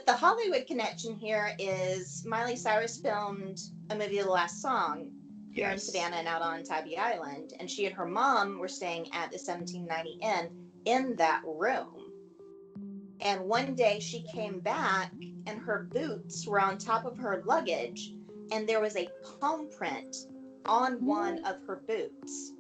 the Hollywood connection here is Miley Cyrus filmed a movie, The Last Song, here in Savannah and out on Tybee Island. And she and her mom were staying at the 1790 Inn in that room. And one day she came back and her boots were on top of her luggage and there was a palm print on one of her boots.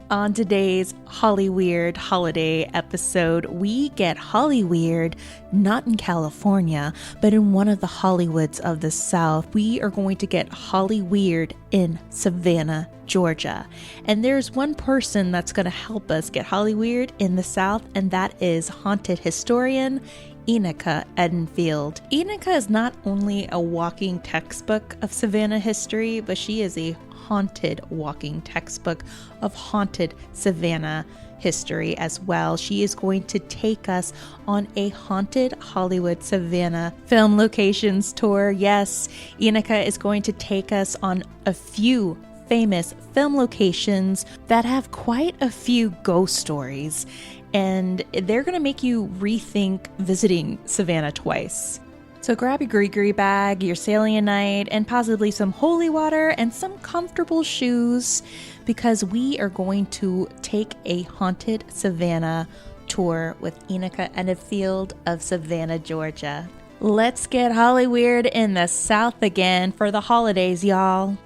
On today's Hollyweird holiday episode, we get Hollyweird not in California, but in one of the Hollywoods of the South. We are going to get Hollyweird in Savannah, Georgia. And there's one person that's going to help us get Hollyweird in the South, and that is haunted historian Enocha Edenfield. Enocha is not only a walking textbook of Savannah history, but she is a haunted walking textbook of haunted Savannah history as well. She is going to take us on a haunted Hollywood Savannah film locations tour. Yes, Enocha is going to take us on a few famous film locations that have quite a few ghost stories, and they're going to make you rethink visiting Savannah twice. So grab your gree-gree bag, your Selenite, and possibly some holy water and some comfortable shoes, because we are going to take a haunted Savannah tour with Enocha Edenfield of Savannah, Georgia. Let's get Hollyweird in the South again for the holidays, y'all.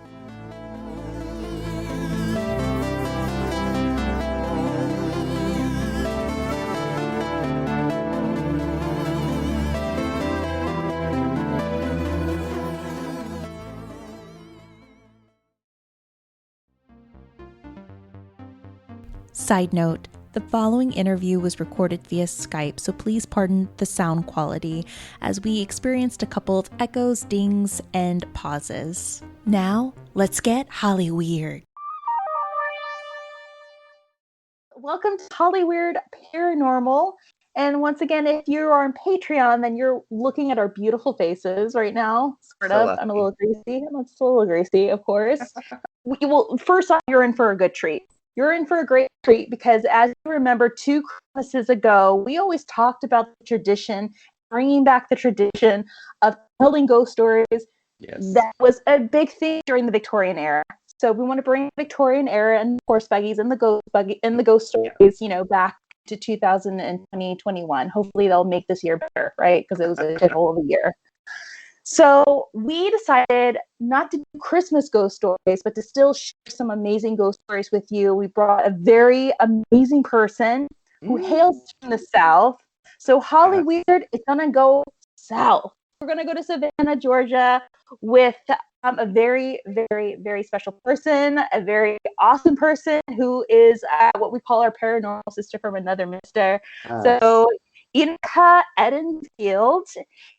Side note, the following interview was recorded via Skype, so please pardon the sound quality as we experienced a couple of echoes, dings, and pauses. Now, let's get Hollyweird. Welcome to Hollyweird Paranormal. And once again, if you are on Patreon, then you're looking at our beautiful faces right now. Sort of. I'm a little greasy. I'm just a little greasy, of course. First off, you're in for a good treat. You're in for a great treat because, as you remember, 2 Christmases ago, we always talked about the tradition, bringing back the tradition of telling ghost stories. Yes. That was a big thing during the Victorian era. So we want to bring the Victorian era and horse buggies and the ghost stories, back to 2021. Hopefully they'll make this year better, right? Because it was a shithole of a year. So we decided not to do Christmas ghost stories, but to still share some amazing ghost stories with you. We brought a very amazing person who hails from the South. So Hollyweird is going to go south. We're going to go to Savannah, Georgia with a very, very, very special person, a very awesome person who is what we call our paranormal sister from another mister. So Enocha Edenfield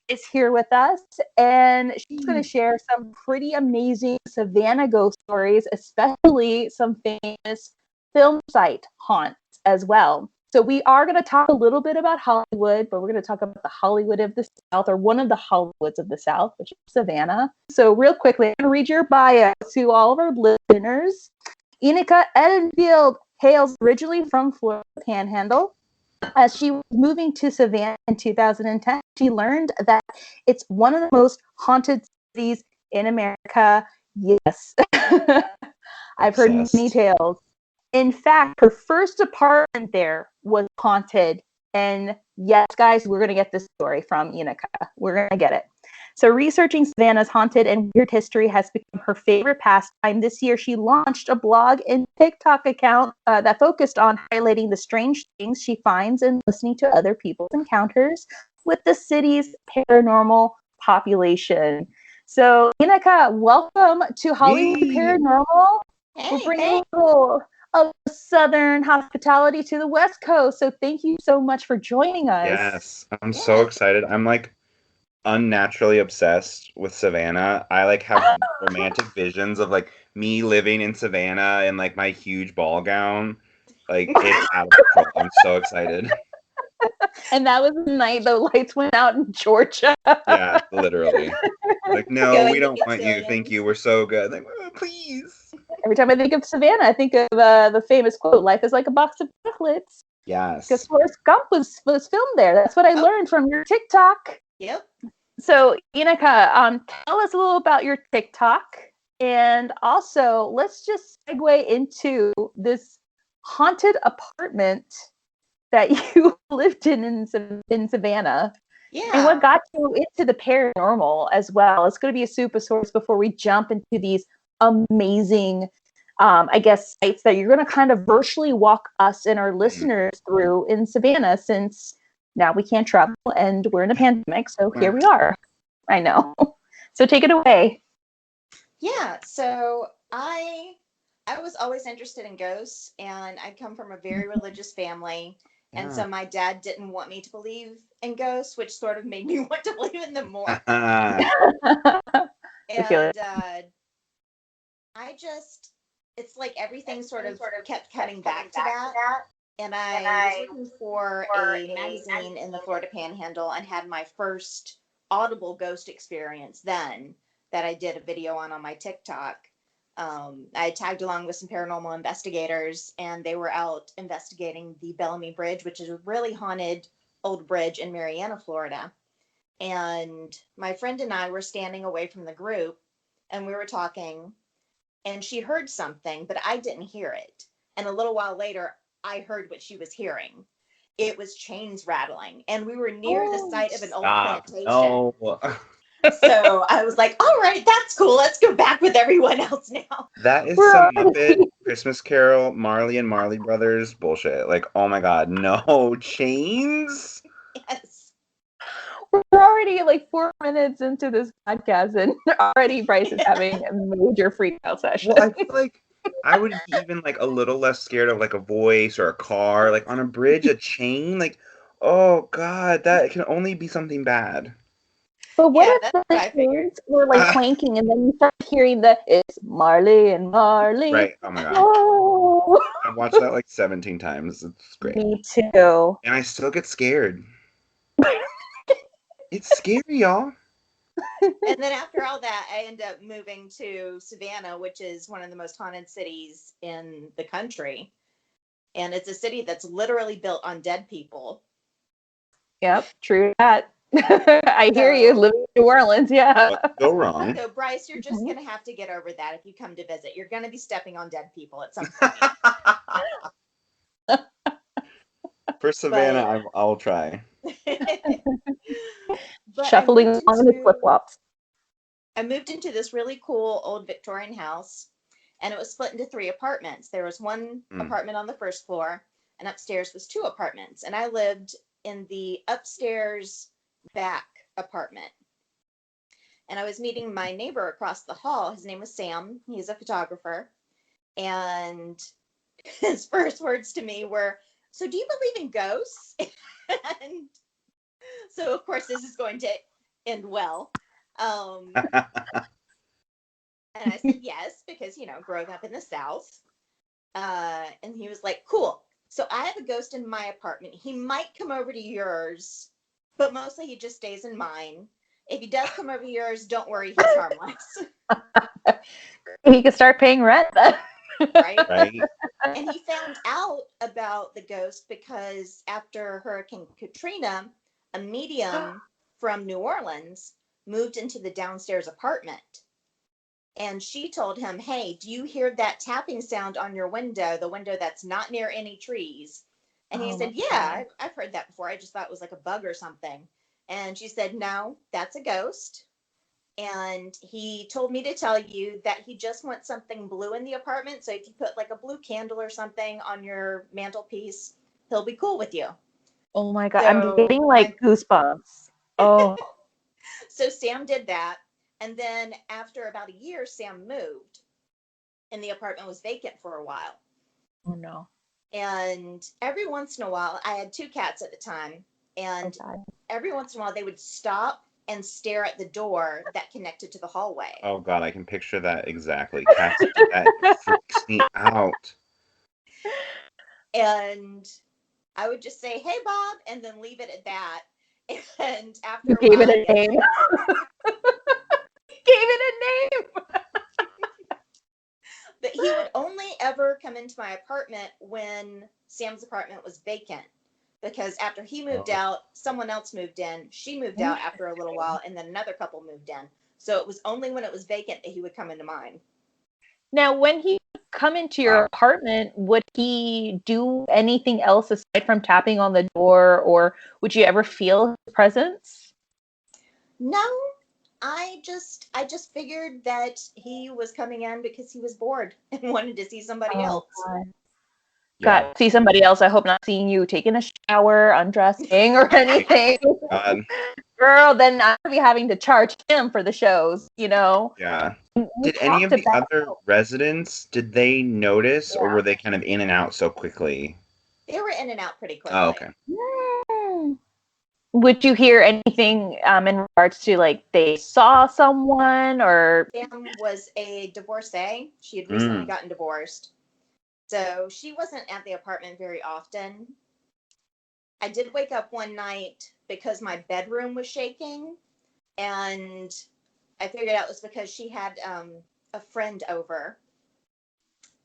is here with us, and she's going to share some pretty amazing Savannah ghost stories, especially some famous film site haunts as well. So we are going to talk a little bit about Hollywood, but we're going to talk about the Hollywood of the South, or one of the Hollywoods of the South, which is Savannah. So real quickly, I'm going to read your bio to all of our listeners. Enocha Edenfield hails originally from Florida Panhandle. As she was moving to Savannah in 2010, she learned that it's one of the most haunted cities in America. Yes. I've heard many tales. In fact, her first apartment there was haunted. And yes, guys, we're going to get this story from Enocha. We're going to get it. So researching Savannah's haunted and weird history has become her favorite pastime. This year, she launched a blog and TikTok account that focused on highlighting the strange things she finds and listening to other people's encounters with the city's paranormal population. So, Enocha, welcome to Hollyweird Paranormal. We're bringing a little of Southern hospitality to the West Coast. So thank you so much for joining us. Yes, I'm so excited. I'm unnaturally obsessed with Savannah. I have romantic visions of me living in Savannah in my huge ball gown. It's out of control. I'm so excited. And that was the night the lights went out in Georgia. Yeah, literally. Like, no, Going we to don't want you. Thank you. We're so good. Like, oh, please. Every time I think of Savannah, I think of the famous quote, "Life is like a box of chocolates." Yes. Because Forrest Gump was filmed there. That's what I learned from your TikTok. Yep. So, Enocha, tell us a little about your TikTok. And also, let's just segue into this haunted apartment that you lived in Savannah. Yeah. And what got you into the paranormal as well? It's going to be a super source before we jump into these amazing, I guess, sites that you're going to kind of virtually walk us and our listeners through in Savannah, since now we can't travel and we're in a pandemic. So here we are. I know. So take it away. Yeah. So I was always interested in ghosts, and I come from a very religious family. And so my dad didn't want me to believe in ghosts, which sort of made me want to believe in them more. And it's like everything sort of kept cutting back to that. And I was looking for a magazine in the Florida Panhandle and had my first audible ghost experience then that I did a video on my TikTok. I tagged along with some paranormal investigators, and they were out investigating the Bellamy Bridge, which is a really haunted old bridge in Marianna, Florida. And my friend and I were standing away from the group, and we were talking, and she heard something, but I didn't hear it. And a little while later, I heard what she was hearing. It was chains rattling, and we were near the site of an old plantation. Oh. So I was like, all right, that's cool. Let's go back with everyone else now. That is some Muppet Christmas Carol, Marley and Marley Brothers bullshit. Like, oh my God, no chains? Yes. We're already like 4 minutes into this podcast, and already Bryce is having a major freak out session. Well, I feel like I would be even like a little less scared of like a voice or a car. Like on a bridge, a chain. Like, oh God, that can only be something bad. But what if the chains were like clanking, and then you start hearing it's Marley and Marley? Right. Oh my God. Oh. I've watched that like 17 times. It's great. Me too. And I still get scared. It's scary, y'all. And then after all that, I end up moving to Savannah, which is one of the most haunted cities in the country. And it's a city that's literally built on dead people. Yep, true that. I hear you, living in New Orleans, yeah. What go wrong? So, Bryce, you're just going to have to get over that if you come to visit. You're going to be stepping on dead people at some point. For Savannah, I'll try. Shuffling on the flip-flops. I moved into this really cool old Victorian house, and it was split into 3 apartments. There was one apartment on the first floor, and upstairs was 2 apartments. And I lived in the upstairs back apartment. And I was meeting my neighbor across the hall. His name was Sam. He's a photographer. And his first words to me were, "So do you believe in ghosts?" And so, of course, this is going to end well. And I said yes, because, growing up in the South. And he was like, "Cool. So I have a ghost in my apartment. He might come over to yours, but mostly he just stays in mine. If he does come over to yours, don't worry, he's harmless." He could start paying rent then. Right? Right. And he found out about the ghost because after Hurricane Katrina, a medium from New Orleans moved into the downstairs apartment. And she told him, "Hey, do you hear that tapping sound on your window, the window that's not near any trees?" And he said, "Yeah, I've heard that before. I just thought it was like a bug or something." And she said, "No, that's a ghost. And he told me to tell you that he just wants something blue in the apartment. So if you put like a blue candle or something on your mantelpiece, he'll be cool with you." Oh my God, I'm getting like goosebumps. Oh. So Sam did that. And then after about a year, Sam moved. And the apartment was vacant for a while. Oh no. And every once in a while, I had 2 cats at the time. And every once in a while, they would stop and stare at the door that connected to the hallway. Oh God, I can picture that exactly. Cats do that. It freaks me out. And I would just say, "Hey, Bob," and then leave it at that. And after You a gave while, it a name. Gave it a name. but he would only ever come into my apartment when Sam's apartment was vacant. Because after he moved out, someone else moved in. She moved out after a little while, and then another couple moved in. So it was only when it was vacant that he would come into mine. Now, when he would come into your apartment, would he do anything else aside from tapping on the door, or would you ever feel his presence? No, I just figured that he was coming in because he was bored and wanted to see somebody else. Got to see somebody else. I hope not seeing you taking a shower, undressing, or anything. Girl, then I'll be having to charge him for the shows, Yeah. Did any of the other residents, did they notice, or were they kind of in and out so quickly? They were in and out pretty quickly. Oh, okay. Would you hear anything in regards to, like, they saw someone, or? Sam was a divorcee. She had recently gotten divorced. So she wasn't at the apartment very often. I did wake up one night because my bedroom was shaking, and I figured out it was because she had a friend over.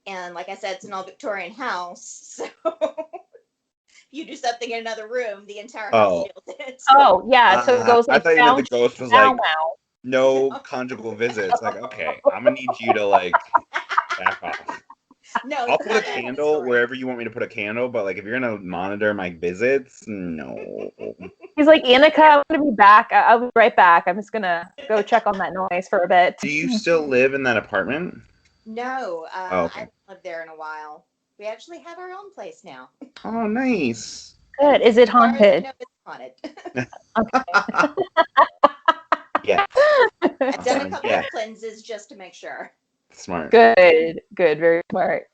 And like I said, it's an old Victorian house, so if you do something in another room, the entire house feels it. Oh, yeah, so it goes like, I thought you meant the ghost was like, no conjugal visits. Like, okay, I'm gonna need you to, like, back off. No, I'll put a candle wherever you want me to put a candle, but, like, if you're gonna monitor my visits, no. He's like, Enocha, I'm gonna be back. I'll be right back. I'm just gonna go check on that noise for a bit. Do you still live in that apartment? No, okay. I haven't lived there in a while. We actually have our own place now. Oh, nice. Good. Is it haunted? No, it's haunted. Okay. Yeah. I've done a couple of cleanses just to make sure. Smart. Good. Very smart.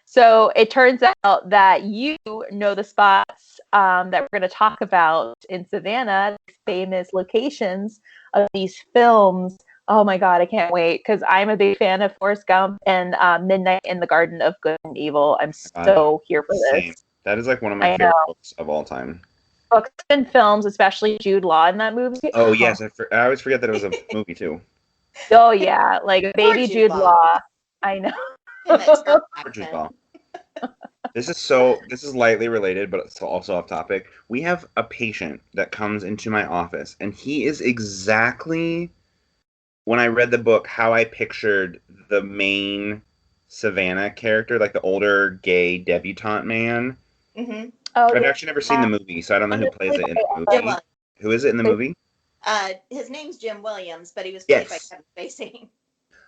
So it turns out that you know the spots that we're going to talk about in Savannah, famous locations of these films. Oh my God, I can't wait, because I'm a big fan of Forrest Gump and Midnight in the Garden of Good and Evil. I'm so here for this. Same. That is like one of my favorite books of all time. Books and films, especially Jude Law in that movie. Oh, yes. I always forget that it was a movie, too. Oh, yeah. Like baby Jude Law. I know. Jude Law. This is lightly related, but it's also off topic. We have a patient that comes into my office, and he is exactly, when I read the book, how I pictured the main Savannah character, like the older gay debutante man. Mm-hmm. Oh, I've actually never seen the movie, so I don't know who plays it in the movie. Who is it in the movie? His name's Jim Williams, but he was played by Kevin Spacey.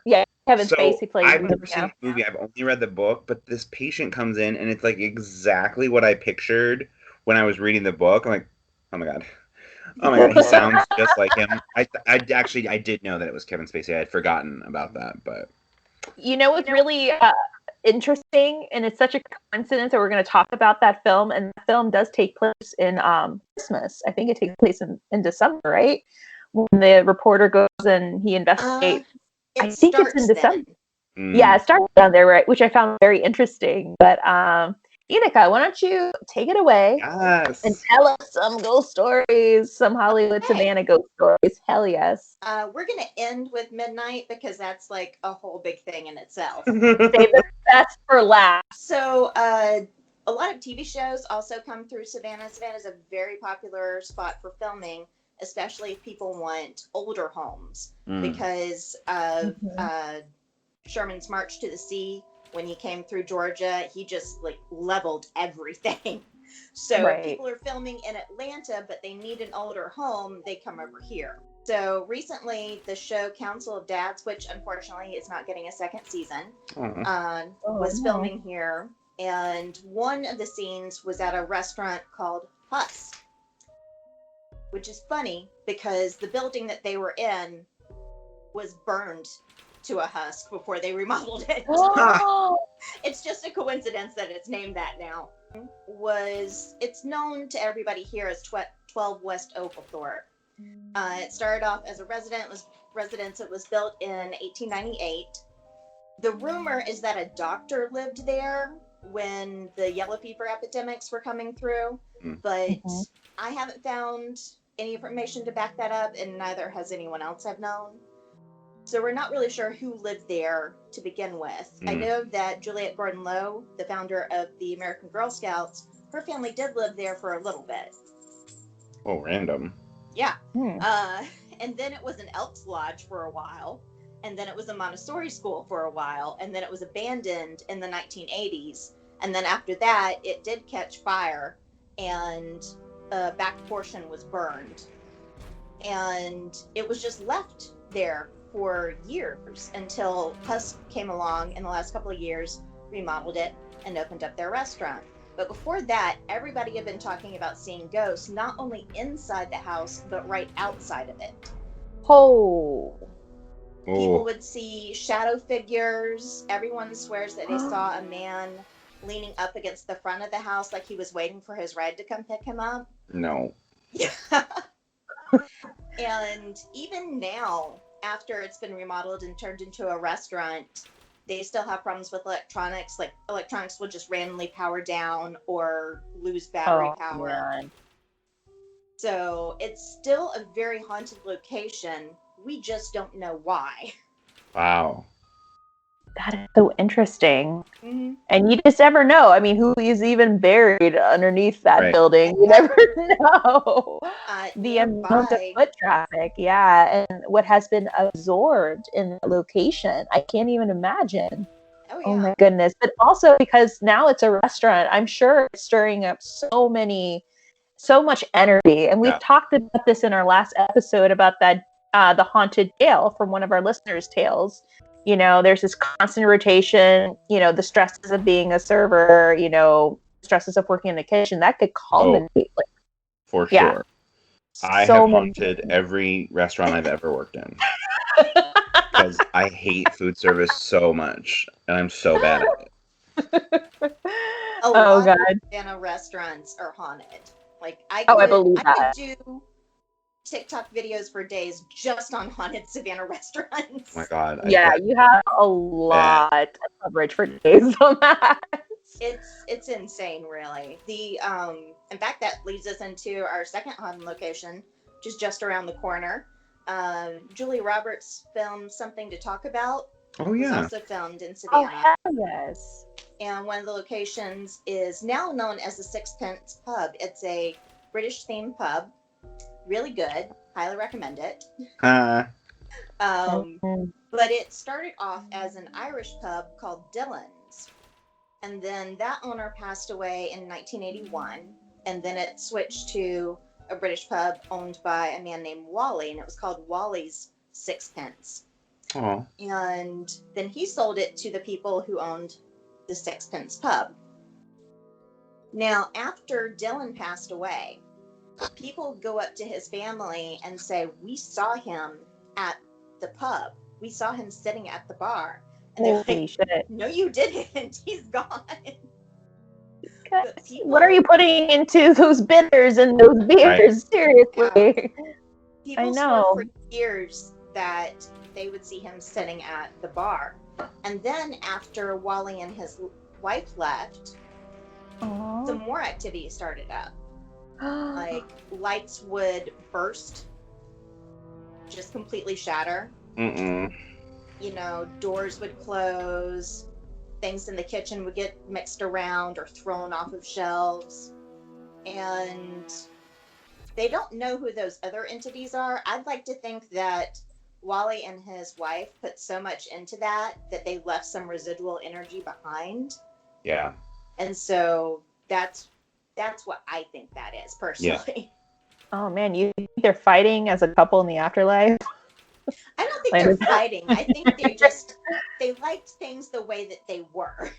Yeah, Kevin Spacey plays. I've never seen the movie. I've only read the book, but this patient comes in, and it's like exactly what I pictured when I was reading the book. I'm like, oh my god, he sounds just like him. I did know that it was Kevin Spacey. I had forgotten about that, but you know what's really interesting, and it's such a coincidence that we're going to talk about that film, and the film does take place in Christmas. I think it takes place in December, right? When the reporter goes and he investigates. I think it's in December. Yeah, it starts down there, right? Which I found very interesting. But Enocha, why don't you take it away and tell us some ghost stories, some Hollywood Savannah ghost stories. Hell yes. We're going to end with Midnight because that's like a whole big thing in itself. Save the best for last. So a lot of TV shows also come through Savannah. Savannah is a very popular spot for filming, especially if people want older homes because of Sherman's March to the Sea. When he came through Georgia, he just like leveled everything. So if people are filming in Atlanta, but they need an older home, they come over here. So recently, the show Council of Dads, which unfortunately is not getting a second season, was filming here. And one of the scenes was at a restaurant called Huss, which is funny because the building that they were in was burned to a husk before they remodeled it. It's just a coincidence that it's named that now. It's known to everybody here as 12 West Oglethorpe. It started off as a residence. It was built in 1898. The rumor is that a doctor lived there, when the yellow fever epidemics were coming through, but I haven't found any information to back that up, and neither has anyone else I've known. So we're not really sure who lived there to begin with. I know that Juliette Gordon Lowe, the founder of the American Girl Scouts, her family did live there for a little bit. Oh, random. Yeah. And then it was an Elks Lodge for a while. And then it was a Montessori school for a while. And then it was abandoned in the 1980s. And then after that, it did catch fire. And the back portion was burned. And it was just left there for years until Husk came along in the last couple of years, remodeled it, and opened up their restaurant. But before that, everybody had been talking about seeing ghosts, not only inside the house, but right outside of it. People would see shadow figures. Everyone swears that they saw a man leaning up against the front of the house like he was waiting for his ride to come pick him up. No. Yeah. And even now, after it's been remodeled and turned into a restaurant, they still have problems with electronics. Like, electronics will just randomly power down or lose battery power. Man. So it's still a very haunted location. We just don't know why. Wow. That is so interesting. And you just never know. I mean, who is even buried underneath that building? You never know. The amount of foot traffic, and what has been absorbed in the location. I can't even imagine. Oh my goodness. But also because now it's a restaurant, I'm sure it's stirring up so much energy. And we've talked about this in our last episode about that, the haunted jail from one of our listeners' tales. You know, there's this constant rotation, you know, the stresses of being a server, you know, stresses of working in the kitchen, that could culminate. For sure. I have haunted every restaurant I've ever worked in. Because I hate food service so much, and I'm so bad at it. A lot of Savannah restaurants are haunted. Like, I could do TikTok videos for days just on haunted Savannah restaurants. Oh my God. You have a lot of coverage for days on that. It's insane, really. In fact, that leads us into our second haunted location, which is just around the corner. Julie Roberts' film Something to Talk About was also filmed in Savannah. Oh, hell yes. And one of the locations is now known as the Sixpence Pub. It's a British-themed pub. Really good. Highly recommend it. But it started off as an Irish pub called Dylan's. And then that owner passed away in 1981. And then it switched to a British pub owned by a man named Wally. And it was called Wally's Sixpence. Oh. And then he sold it to the people who owned the Sixpence Pub. Now, after Dylan passed away, people go up to his family and say, we saw him at the pub. We saw him sitting at the bar. And they're like, shit. No, you didn't. He's gone. What are you putting into those bitters and those beers? Seriously. People swore for years that they would see him sitting at the bar. And then after Wally and his wife left, some more activity started up. Like, lights would burst, just completely shatter. You know, doors would close, things in the kitchen would get mixed around or thrown off of shelves. And they don't know who those other entities are. I'd like to think that Wally and his wife put so much into that they left some residual energy behind. Yeah. And so that's what I think that is, personally. Yeah. Oh man, you think they're fighting as a couple in the afterlife? I don't think they're fighting. I think they liked things the way that they were.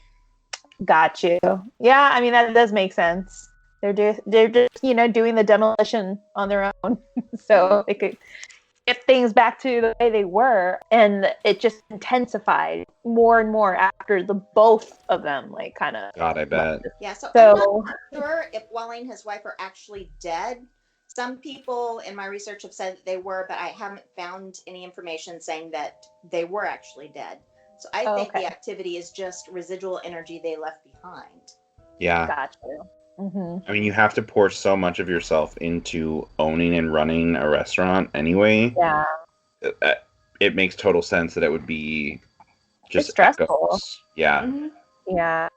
Got you. Yeah, I mean that does make sense. They're just doing the demolition on their own, so they could get things back to the way they were, and it just intensified more and more after the both of them kind of. God, I bet. Yeah, so I'm not sure if Wally and his wife are actually dead. Some people in my research have said that they were, but I haven't found any information saying that they were actually dead. So I think the activity is just residual energy they left behind. Yeah. Gotcha. Mm-hmm. I mean, you have to pour so much of yourself into owning and running a restaurant anyway. Yeah. It makes total sense that it would be just it's stressful. Yeah. Mm-hmm. Yeah.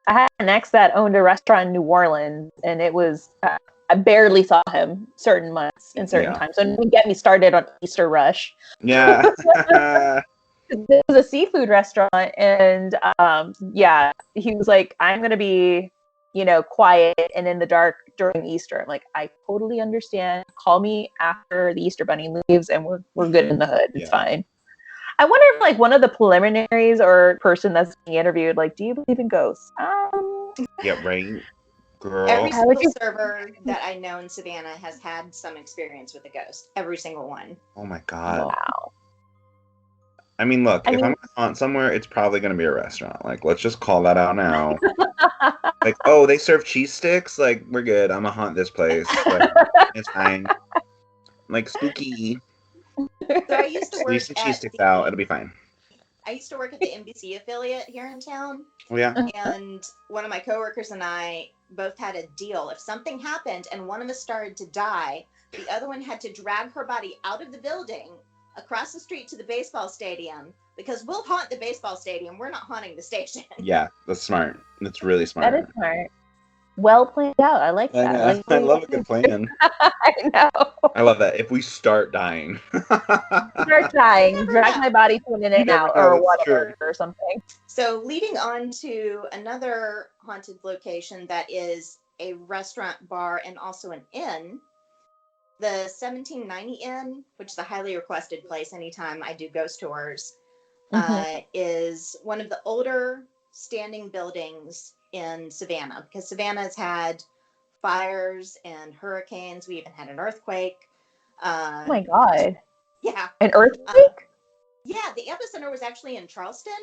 I had an ex that owned a restaurant in New Orleans, and it was, I barely saw him certain months and certain times. So don't get me started on Easter Rush. Yeah. It was a seafood restaurant, and he was like, I'm going to be, quiet and in the dark during Easter. I'm like, I totally understand. Call me after the Easter Bunny leaves, and we're good in the hood. It's fine. I wonder if, like, one of the preliminaries or person that's being interviewed, like, do you believe in ghosts? Yeah, right, girl. Every single server that I know in Savannah has had some experience with a ghost. Every single one. Oh my god. Wow. I mean, look, if I'm gonna haunt somewhere, it's probably gonna be a restaurant. Like, let's just call that out now. Like, oh, they serve cheese sticks? Like, we're good. I'm gonna haunt this place. Like, it's fine. Like, spooky. So I used to work leave some cheese sticks out. It'll be fine. I used to work at the NBC affiliate here in town. Oh, yeah? And one of my coworkers and I both had a deal. If something happened and one of us started to die, the other one had to drag her body out of the building, across the street to the baseball stadium, because we'll haunt the baseball stadium. We're not haunting the station. Yeah, that's smart. That's really smart. That is smart. Well planned out. I like that. I love a good plan. I know. I love that. If we start dying. Start dying, drag my body to an In-N-Out or whatever or something. So leading on to another haunted location that is a restaurant, bar, and also an inn. The 1790 Inn, which is a highly requested place anytime I do ghost tours, is one of the older standing buildings in Savannah, because Savannah's had fires and hurricanes. We even had an earthquake. Oh my god. Yeah. An earthquake? Yeah, the epicenter was actually in Charleston,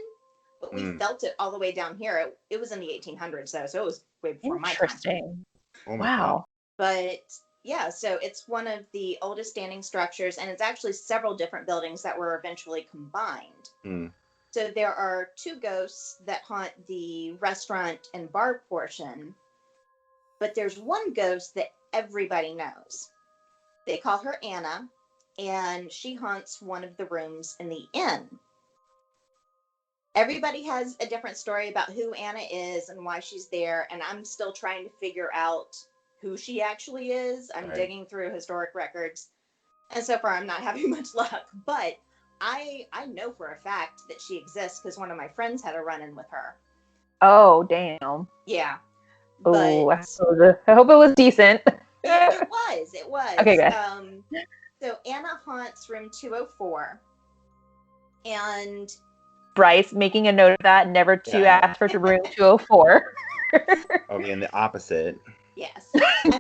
but we felt it all the way down here. It was in the 1800s, though, so it was way before my time. Interesting. Oh my wow. God. But yeah, so it's one of the oldest standing structures, and it's actually several different buildings that were eventually combined. Mm. So there are two ghosts that haunt the restaurant and bar portion, but there's one ghost that everybody knows. They call her Anna, and she haunts one of the rooms in the inn. Everybody has a different story about who Anna is and why she's there, and I'm still trying to figure out who she actually is. I'm digging through historic records, and so far I'm not having much luck, but I know for a fact that she exists because one of my friends had a run-in with her. Oh, damn. Yeah. Oh, I hope it was decent. It was. Okay, good. So Anna haunts room 204, and Bryce, making a note of that, never to ask for to room 204. I'll be in the opposite. Yes.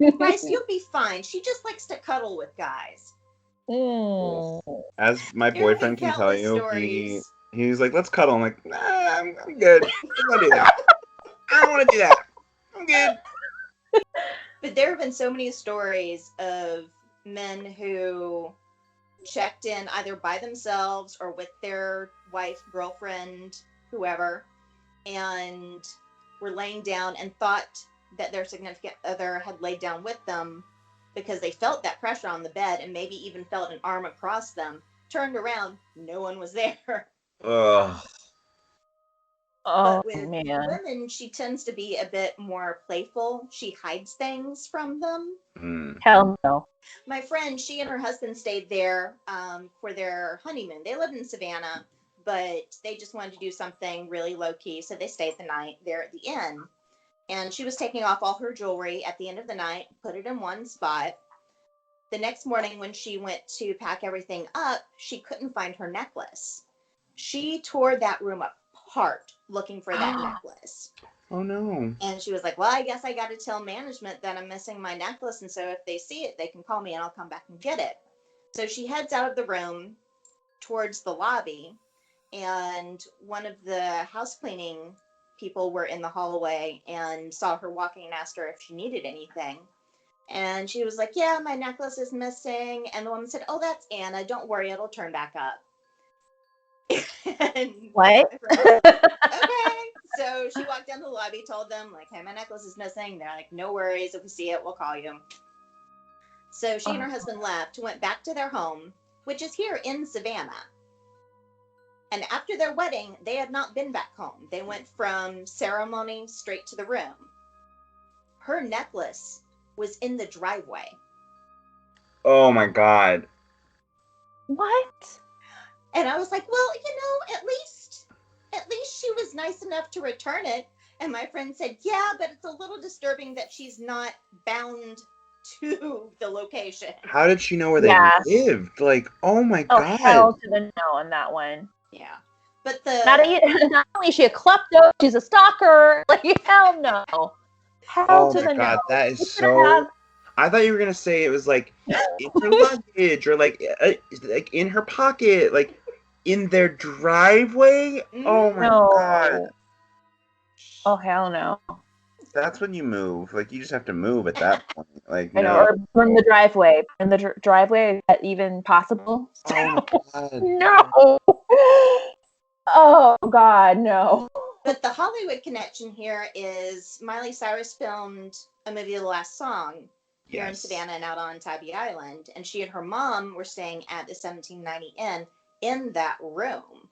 And Bryce, you'll be fine. She just likes to cuddle with guys. As my boyfriend can tell you, he's like, let's cuddle. I'm like, nah, I'm good. I don't want to do that. I don't want to do that. I'm good. But there have been so many stories of men who checked in either by themselves or with their wife, girlfriend, whoever, and were laying down and thought that their significant other had laid down with them because they felt that pressure on the bed and maybe even felt an arm across them. Turned around, no one was there. Ugh. Oh, but with man. women, she tends to be a bit more playful. She hides things from them. Hell no. My friend, she and her husband stayed there for their honeymoon. They lived in Savannah, but they just wanted to do something really low-key, so they stayed the night there at the inn. And she was taking off all her jewelry at the end of the night, put it in one spot. The next morning when she went to pack everything up, she couldn't find her necklace. She tore that room apart looking for that necklace. Oh, no. And she was like, well, I guess I got to tell management that I'm missing my necklace. And so if they see it, they can call me and I'll come back and get it. So she heads out of the room towards the lobby. And one of the house cleaning people were in the hallway and saw her walking and asked her if she needed anything. And she was like, yeah, my necklace is missing. And the woman said, oh, that's Anna. Don't worry, it'll turn back up. And What? okay. So she walked down the lobby, told them, like, hey, my necklace is missing. They're like, no worries. If we see it, we'll call you. So she and her husband left, went back to their home, which is here in Savannah. And after their wedding, they had not been back home. They went from ceremony straight to the room. Her necklace was in the driveway. Oh my God. What? And I was like, well, at least she was nice enough to return it. And my friend said, yeah, but it's a little disturbing that she's not bound to the location. How did she know where they lived? Like, oh my God. Hell to the no on that one. Yeah. But not only is she a klepto, she's a stalker. Like, hell no. Hell to the no. That is so... I thought you were going to say it was like in her luggage or like in her pocket, like in their driveway. Oh my God. Oh, hell no. That's when you move. Like, you just have to move at that point. Like, I know, or from the driveway. In the driveway, is that even possible? Oh my God. No. Oh God, no. But the Hollywood connection here is Miley Cyrus filmed a movie, The Last Song, here in Savannah and out on Tybee Island. And she and her mom were staying at the 1790 Inn in that room.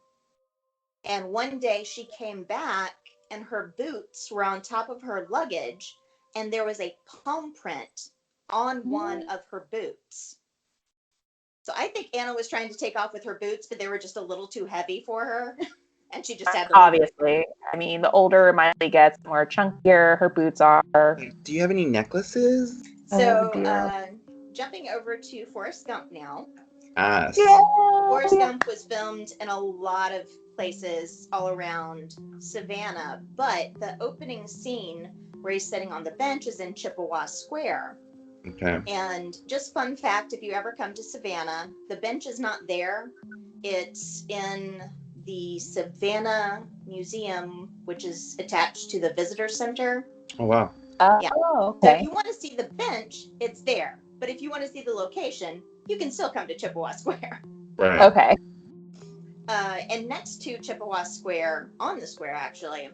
And one day she came back and her boots were on top of her luggage and there was a palm print on one of her boots. So I think Anna was trying to take off with her boots, but they were just a little too heavy for her. And she just had to obviously. I mean, the older Miley gets, the more chunkier her boots are. Do you have any necklaces? So, jumping over to Forrest Gump now. Yes. Forrest Gump was filmed in a lot of places all around Savannah, but the opening scene where he's sitting on the bench is in Chippewa Square. Okay. And just fun fact, if you ever come to Savannah, the bench is not there. It's in the Savannah Museum, which is attached to the visitor center. Oh, wow. Yeah. Okay. So if you want to see the bench, it's there. But if you want to see the location, you can still come to Chippewa Square. Right. Okay. And next to Chippewa Square, on the square actually,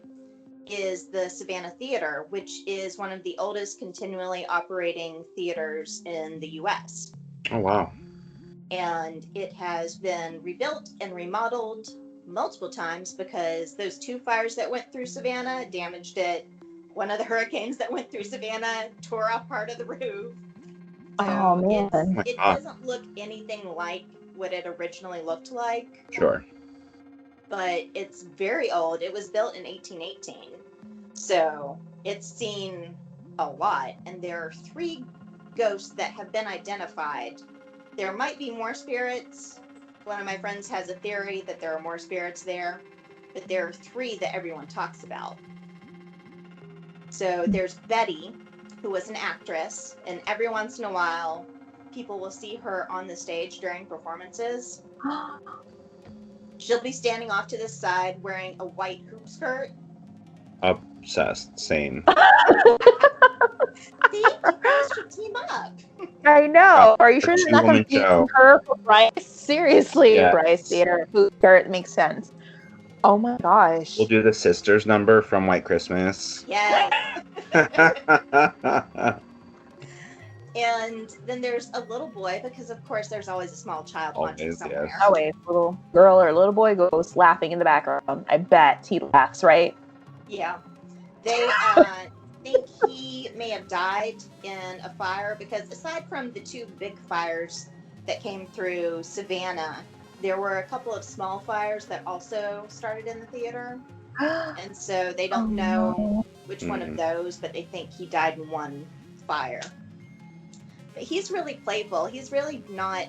is the Savannah Theater, which is one of the oldest continually operating theaters in the U.S. Oh, wow. And it has been rebuilt and remodeled multiple times because those two fires that went through Savannah damaged it. One of the hurricanes that went through Savannah tore off part of the roof. So oh, man. It doesn't look anything like what it originally looked like. Sure. But it's very old. It was built in 1818. So it's seen a lot. And there are 3 ghosts that have been identified. There might be more spirits. One of my friends has a theory that there are more spirits there. But there are 3 that everyone talks about. So there's Betty, who was an actress. And every once in a while, people will see her on the stage during performances. She'll be standing off to the side wearing a white hoop skirt. Obsessed. Same. See, you guys should team up. I know. Are you sure you're not going to be her for Bryce? Seriously, yes. Bryce Theater hoop skirt makes sense. Oh my gosh. We'll do the sisters number from White Christmas. Yes. And then there's a little boy, because of course there's always a small child watching somewhere. Yes. Always, little girl or little boy goes laughing in the background. I bet he laughs, right? Yeah. They think he may have died in a fire, because aside from the 2 big fires that came through Savannah, there were a couple of small fires that also started in the theater. And so they don't know which one of those, but they think he died in one fire. But he's really playful. He's really not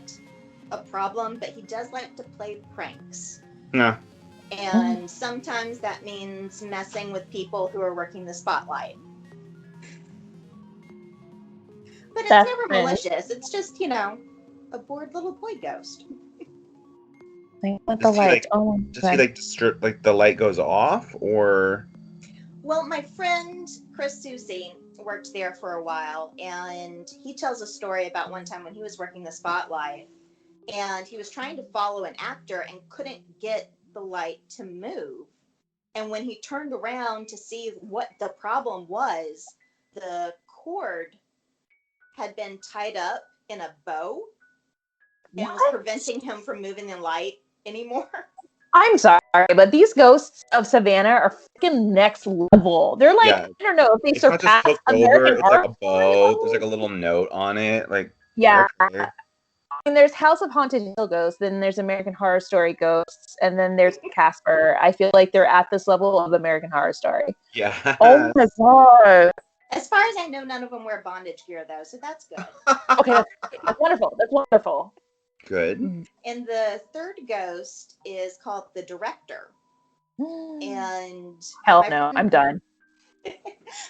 a problem, but he does like to play pranks. No. And sometimes that means messing with people who are working the spotlight. But it's never malicious. It's just, a bored little boy ghost. With the light. The light goes off, or? Well, my friend Chris Susie worked there for a while, and he tells a story about one time when he was working the spotlight, and he was trying to follow an actor and couldn't get the light to move. And when he turned around to see what the problem was, the cord had been tied up in a bow and was preventing him from moving the light anymore. I'm sorry, but these ghosts of Savannah are freaking next level. They're like, I don't know if they surpass American It's like Horror a bow. There's like a little note on it. Like, yeah. Okay. I mean, there's House of Haunted Hill Ghosts, then there's American Horror Story Ghosts, and then there's Casper. I feel like they're at this level of American Horror Story. Yeah. Oh my god. As far as I know, none of them wear bondage gear, though, so that's good. Okay, that's wonderful. That's wonderful. Good. And the third ghost is called the Director. And hell no, I'm done.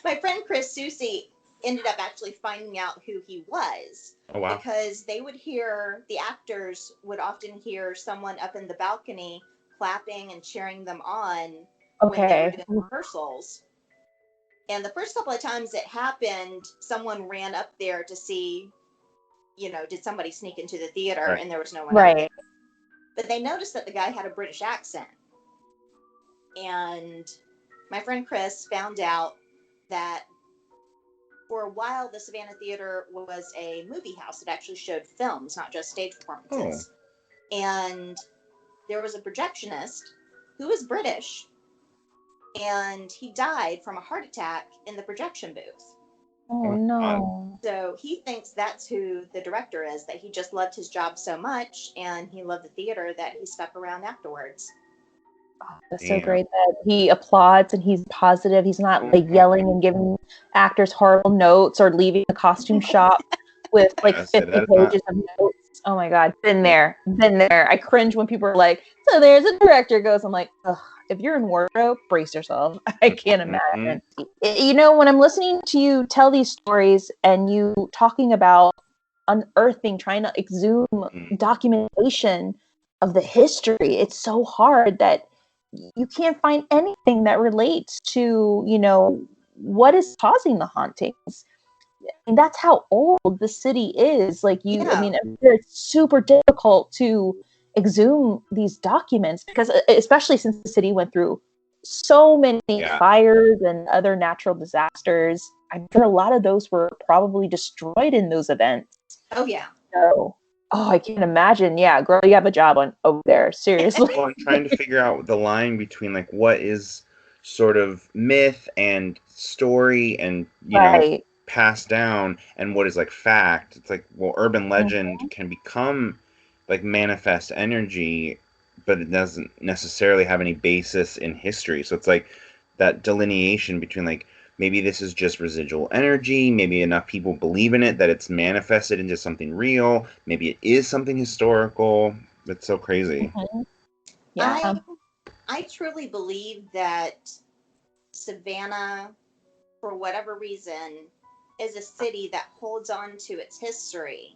My friend Chris Susie ended up actually finding out who he was. Oh, wow. Because the actors would often hear someone up in the balcony clapping and cheering them on when they were doing rehearsals. And the first couple of times it happened, someone ran up there to see, did somebody sneak into the theater, and there was no one up there. But they noticed that the guy had a British accent. And my friend Chris found out that for a while, the Savannah Theater was a movie house. It actually showed films, not just stage performances. Oh. And there was a projectionist who was British, and he died from a heart attack in the projection booth. Oh, no. So he thinks that's who the director is, that he just loved his job so much, and he loved the theater that he stuck around afterwards. Oh, that's so great that he applauds and he's positive. He's not like yelling and giving actors horrible notes or leaving the costume shop with like 50 pages of notes. Oh my God. Been there. I cringe when people are like, so there's a director goes. I'm like, ugh, if you're in wardrobe, brace yourself. I can't imagine. When I'm listening to you tell these stories and you talking about unearthing, trying to exhume documentation of the history, it's so hard that you can't find anything that relates to, what is causing the hauntings. And that's how old the city is. I mean, it's super difficult to exhume these documents because, especially since the city went through so many fires and other natural disasters, I'm sure a lot of those were probably destroyed in those events. Oh, yeah. So, I can't imagine. Yeah, girl, you have a job over there. Seriously. Well, I'm trying to figure out the line between like what is sort of myth and story and passed down and what is like fact. It's like, well, urban legend can become like manifest energy, but it doesn't necessarily have any basis in history. So it's like that delineation between like maybe this is just residual energy. Maybe enough people believe in it that it's manifested into something real. Maybe it is something historical. It's so crazy. Mm-hmm. Yeah. I truly believe that Savannah, for whatever reason, is a city that holds on to its history.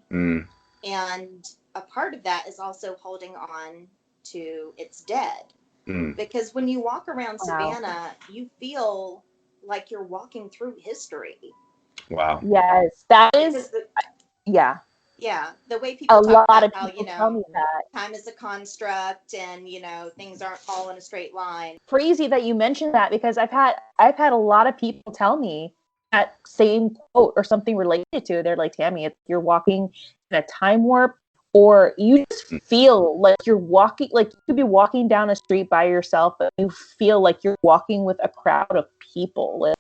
And a part of that is also holding on to its dead. Because when you walk around Savannah, you feel like you're walking through history. Wow. Yes, that is. Yeah, the way people talk about how, tell me that time is a construct and, things aren't all in a straight line. Crazy that you mentioned that because I've had a lot of people tell me that same quote or something related to it. They're like, Tammy, you're walking in a time warp, or you just feel like you're walking, like you could be walking down a street by yourself, but you feel like you're walking with a crowd of people. Like,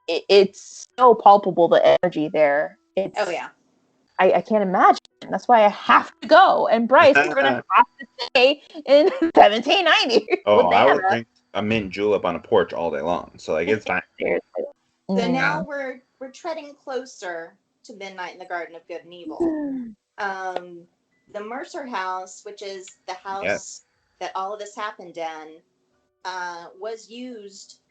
it's so palpable, the energy there. I can't imagine. That's why I have to go. And Bryce, we're going to have to stay in 1790. Oh, I would drink a mint julep on a porch all day long. So like it's fine. So now we're treading closer to Midnight in the Garden of Good and Evil. The Mercer House, which is the house that all of this happened in, was used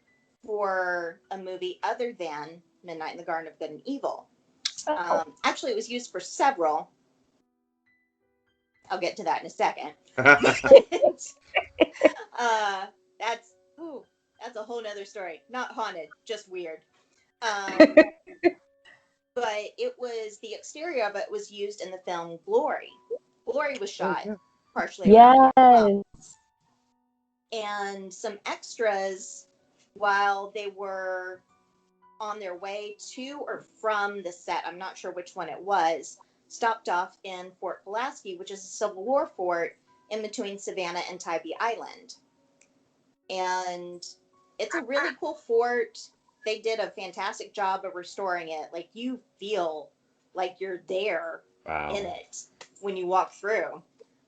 for a movie other than Midnight in the Garden of Good and Evil. Actually, it was used for several. I'll get to that in a second. That's a whole nother story. Not haunted, just weird. But it was, the exterior of it was used in the film Glory. Glory was shot partially. Yes. And some extras, while they were on their way to or from the set, I'm not sure which one it was, stopped off in Fort Pulaski, which is a Civil War fort in between Savannah and Tybee Island. And it's a really cool fort. They did a fantastic job of restoring it. Like, you feel like you're there in it when you walk through.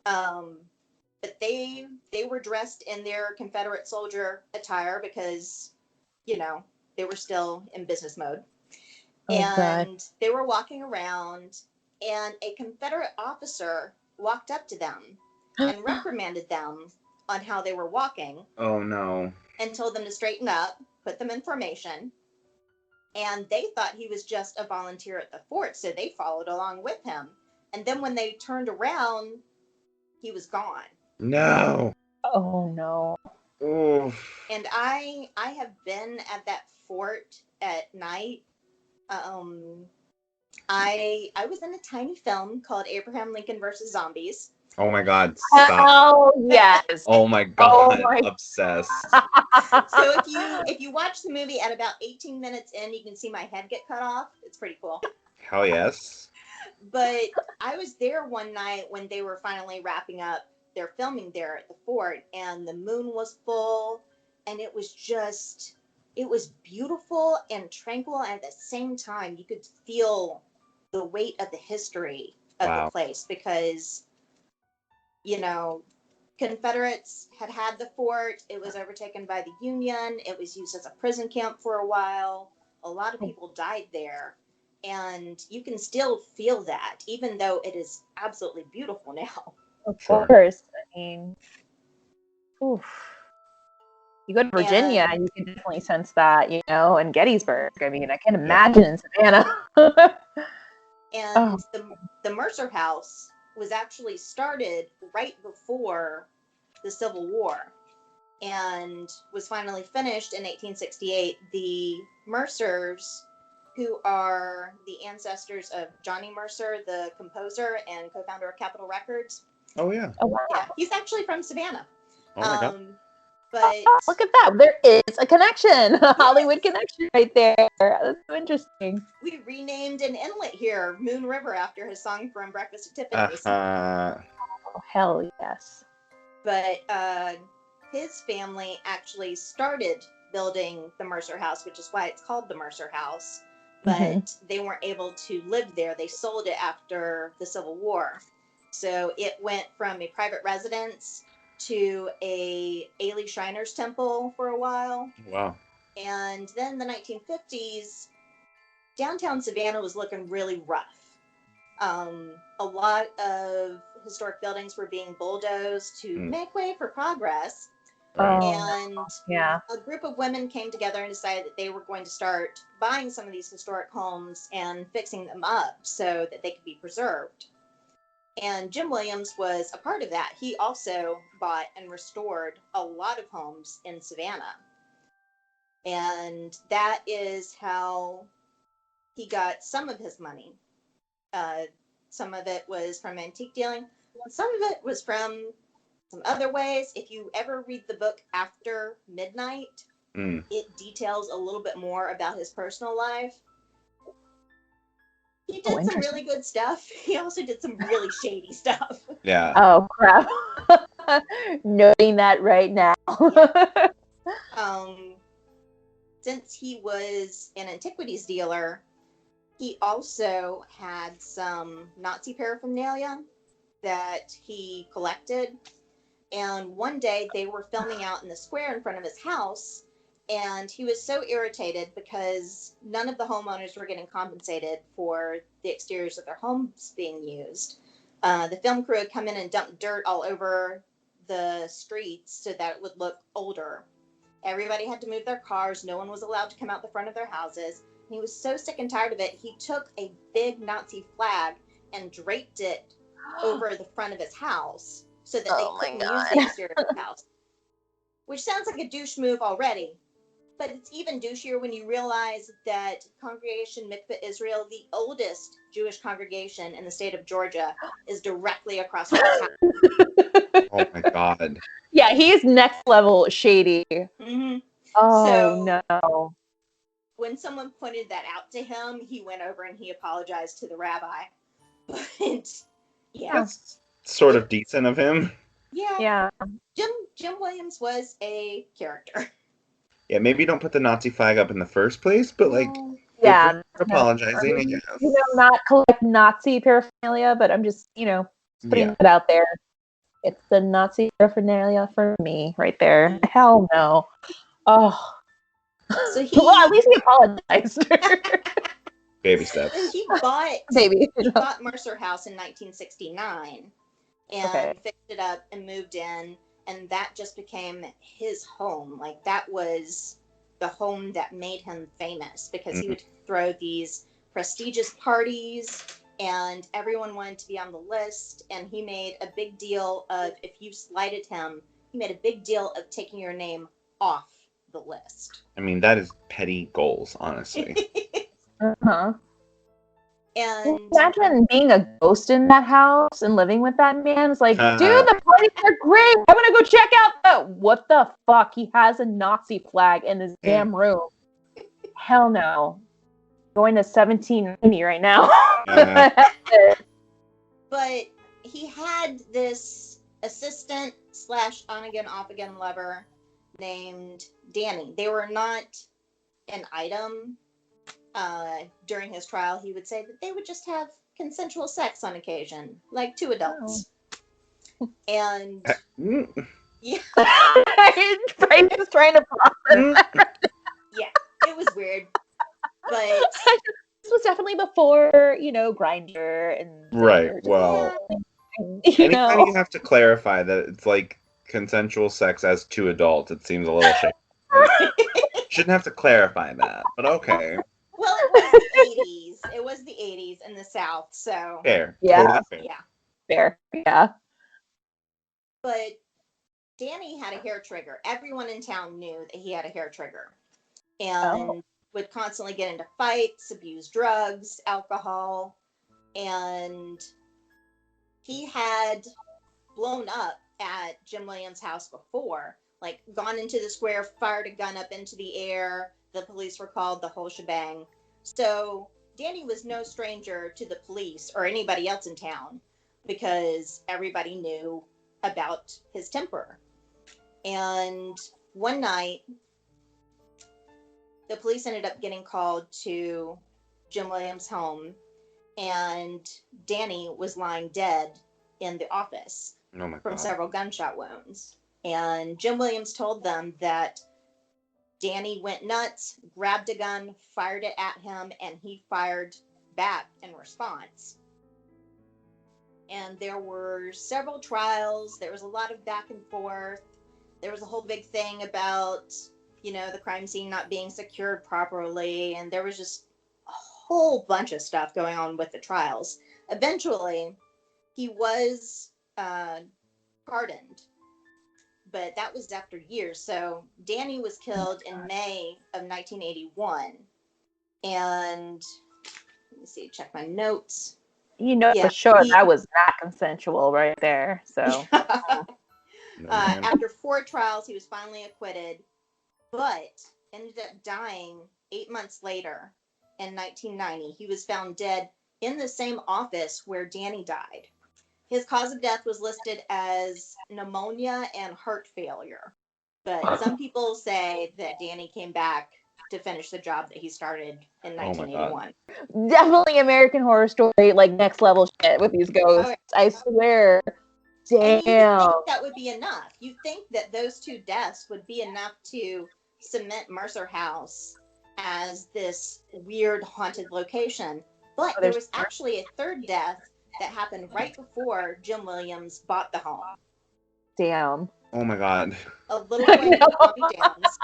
But they were dressed in their Confederate soldier attire because, they were still in business mode. And they were walking around, and a Confederate officer walked up to them and reprimanded them on how they were walking. Oh, no. And told them to straighten up, put them in formation. And they thought he was just a volunteer at the fort, so they followed along with him. And then when they turned around, he was gone. No. Oh, no. Oof. And I have been at that fort at night. I was in a tiny film called Abraham Lincoln versus Zombies. Oh my God! Stop. Oh yes. Oh my God! Obsessed. So if you watch the movie at about 18 minutes in, you can see my head get cut off. It's pretty cool. Hell yes. But I was there one night when they were finally wrapping up their filming there at the fort, and the moon was full, and it was beautiful and tranquil, and at the same time you could feel the weight of the history of the place, because Confederates had the fort. It was overtaken by the Union. It was used as a prison camp for a while. A lot of people died there, and you can still feel that, even though it is absolutely beautiful now. Of course. I mean, oof. You go to Virginia, and you can definitely sense that, and Gettysburg. I mean, I can't imagine in Savannah. And the Mercer House was actually started right before the Civil War and was finally finished in 1868. The Mercers, who are the ancestors of Johnny Mercer, the composer and co-founder of Capitol Records. Oh, yeah. Oh, wow. Yeah, he's actually from Savannah. Oh, my God. But look at that. There is a connection. A Hollywood connection right there. That's so interesting. We renamed an inlet here, Moon River, after his song from Breakfast at Tiffany's. Oh, hell yes. But his family actually started building the Mercer House, which is why it's called the Mercer House. But they weren't able to live there. They sold it after the Civil War. So it went from a private residence to a Ailey Shriners temple for a while. Wow. And then the 1950s, downtown Savannah was looking really rough. A lot of historic buildings were being bulldozed to make way for progress. And a group of women came together and decided that they were going to start buying some of these historic homes and fixing them up so that they could be preserved. And Jim Williams was a part of that. He also bought and restored a lot of homes in Savannah. And that is how he got some of his money. Some of it was from antique dealing. Some of it was from some other ways. If you ever read the book After Midnight, it details a little bit more about his personal life. He did some really good stuff. He also did some really shady stuff. Yeah. Oh, crap. Noting that right now. Since he was an antiquities dealer, he also had some Nazi paraphernalia that he collected. And one day they were filming out in the square in front of his house, and he was so irritated because none of the homeowners were getting compensated for the exteriors of their homes being used. The film crew had come in and dumped dirt all over the streets so that it would look older. Everybody had to move their cars. No one was allowed to come out the front of their houses. And he was so sick and tired of it, he took a big Nazi flag and draped it over the front of his house so that they couldn't use the exterior of the house. Which sounds like a douche move already. But it's even douchier when you realize that Congregation Mikveh Israel, the oldest Jewish congregation in the state of Georgia, is directly across from his house. Oh my God. Yeah, he's next level shady. Mm-hmm. Oh, so, no. When someone pointed that out to him, he went over and he apologized to the rabbi. But, yeah. That's sort of decent of him. Yeah. Jim Williams was a character. Yeah, maybe don't put the Nazi flag up in the first place, but like, yeah, apologizing, I guess. You know, not collect Nazi paraphernalia, but I'm just, putting it out there. It's the Nazi paraphernalia for me right there. Hell no. Oh. So well, at least he apologized. Baby steps. He bought Mercer House in 1969 and fixed it up and moved in, and that just became his home. Like, that was the home that made him famous, because he would throw these prestigious parties and everyone wanted to be on the list, and he made a big deal of, if you slighted him, he made a big deal of taking your name off the list. I mean, that is petty goals, honestly. Uh-huh. And imagine being a ghost in that house and living with that man. It's like, dude, the parties are great. I'm gonna go check out what the fuck? He has a Nazi flag in his damn room. Hell no. Going to 1790 right now. But he had this assistant / on-again, off-again lover named Danny. They were not an item. During his trial, he would say that they would just have consensual sex on occasion, like two adults. And yeah, Frank is trying to process. Yeah, it was weird, but this was definitely before, Grindr and right. Well, anytime you have to clarify that it's like consensual sex as two adults, it seems a little shady. Shouldn't have to clarify that, but okay. Well, it was the 80s. It was the 80s in the South, so fair. Yeah. Totally fair. Yeah. Fair. Yeah. But Danny had a hair trigger. Everyone in town knew that he had a hair trigger, and would constantly get into fights, abuse drugs, alcohol, and he had blown up at Jim Williams' house before, like gone into the square, fired a gun up into the air. The police were called, the whole shebang. So Danny was no stranger to the police or anybody else in town, because everybody knew about his temper. And one night, the police ended up getting called to Jim Williams' home, and Danny was lying dead in the office from several gunshot wounds. And Jim Williams told them that Danny went nuts, grabbed a gun, fired it at him, and he fired back in response. And there were several trials. There was a lot of back and forth. There was a whole big thing about, the crime scene not being secured properly. And there was just a whole bunch of stuff going on with the trials. Eventually, he was pardoned. But that was after years. So Danny was killed in May of 1981. And let me see, check my notes. For sure that was not consensual right there. So after 4 trials, he was finally acquitted, but ended up dying 8 months later in 1990. He was found dead in the same office where Danny died. His cause of death was listed as pneumonia and heart failure. But some people say that Danny came back to finish the job that he started in 1981. Definitely American Horror Story, like next level shit with these ghosts. I swear. Damn. And you would think that would be enough. You think that those 2 deaths would be enough to cement Mercer House as this weird haunted location. But there was actually a 3rd death that happened right before Jim Williams bought the home. Damn. Oh my God. A little boy named Tommy Downs.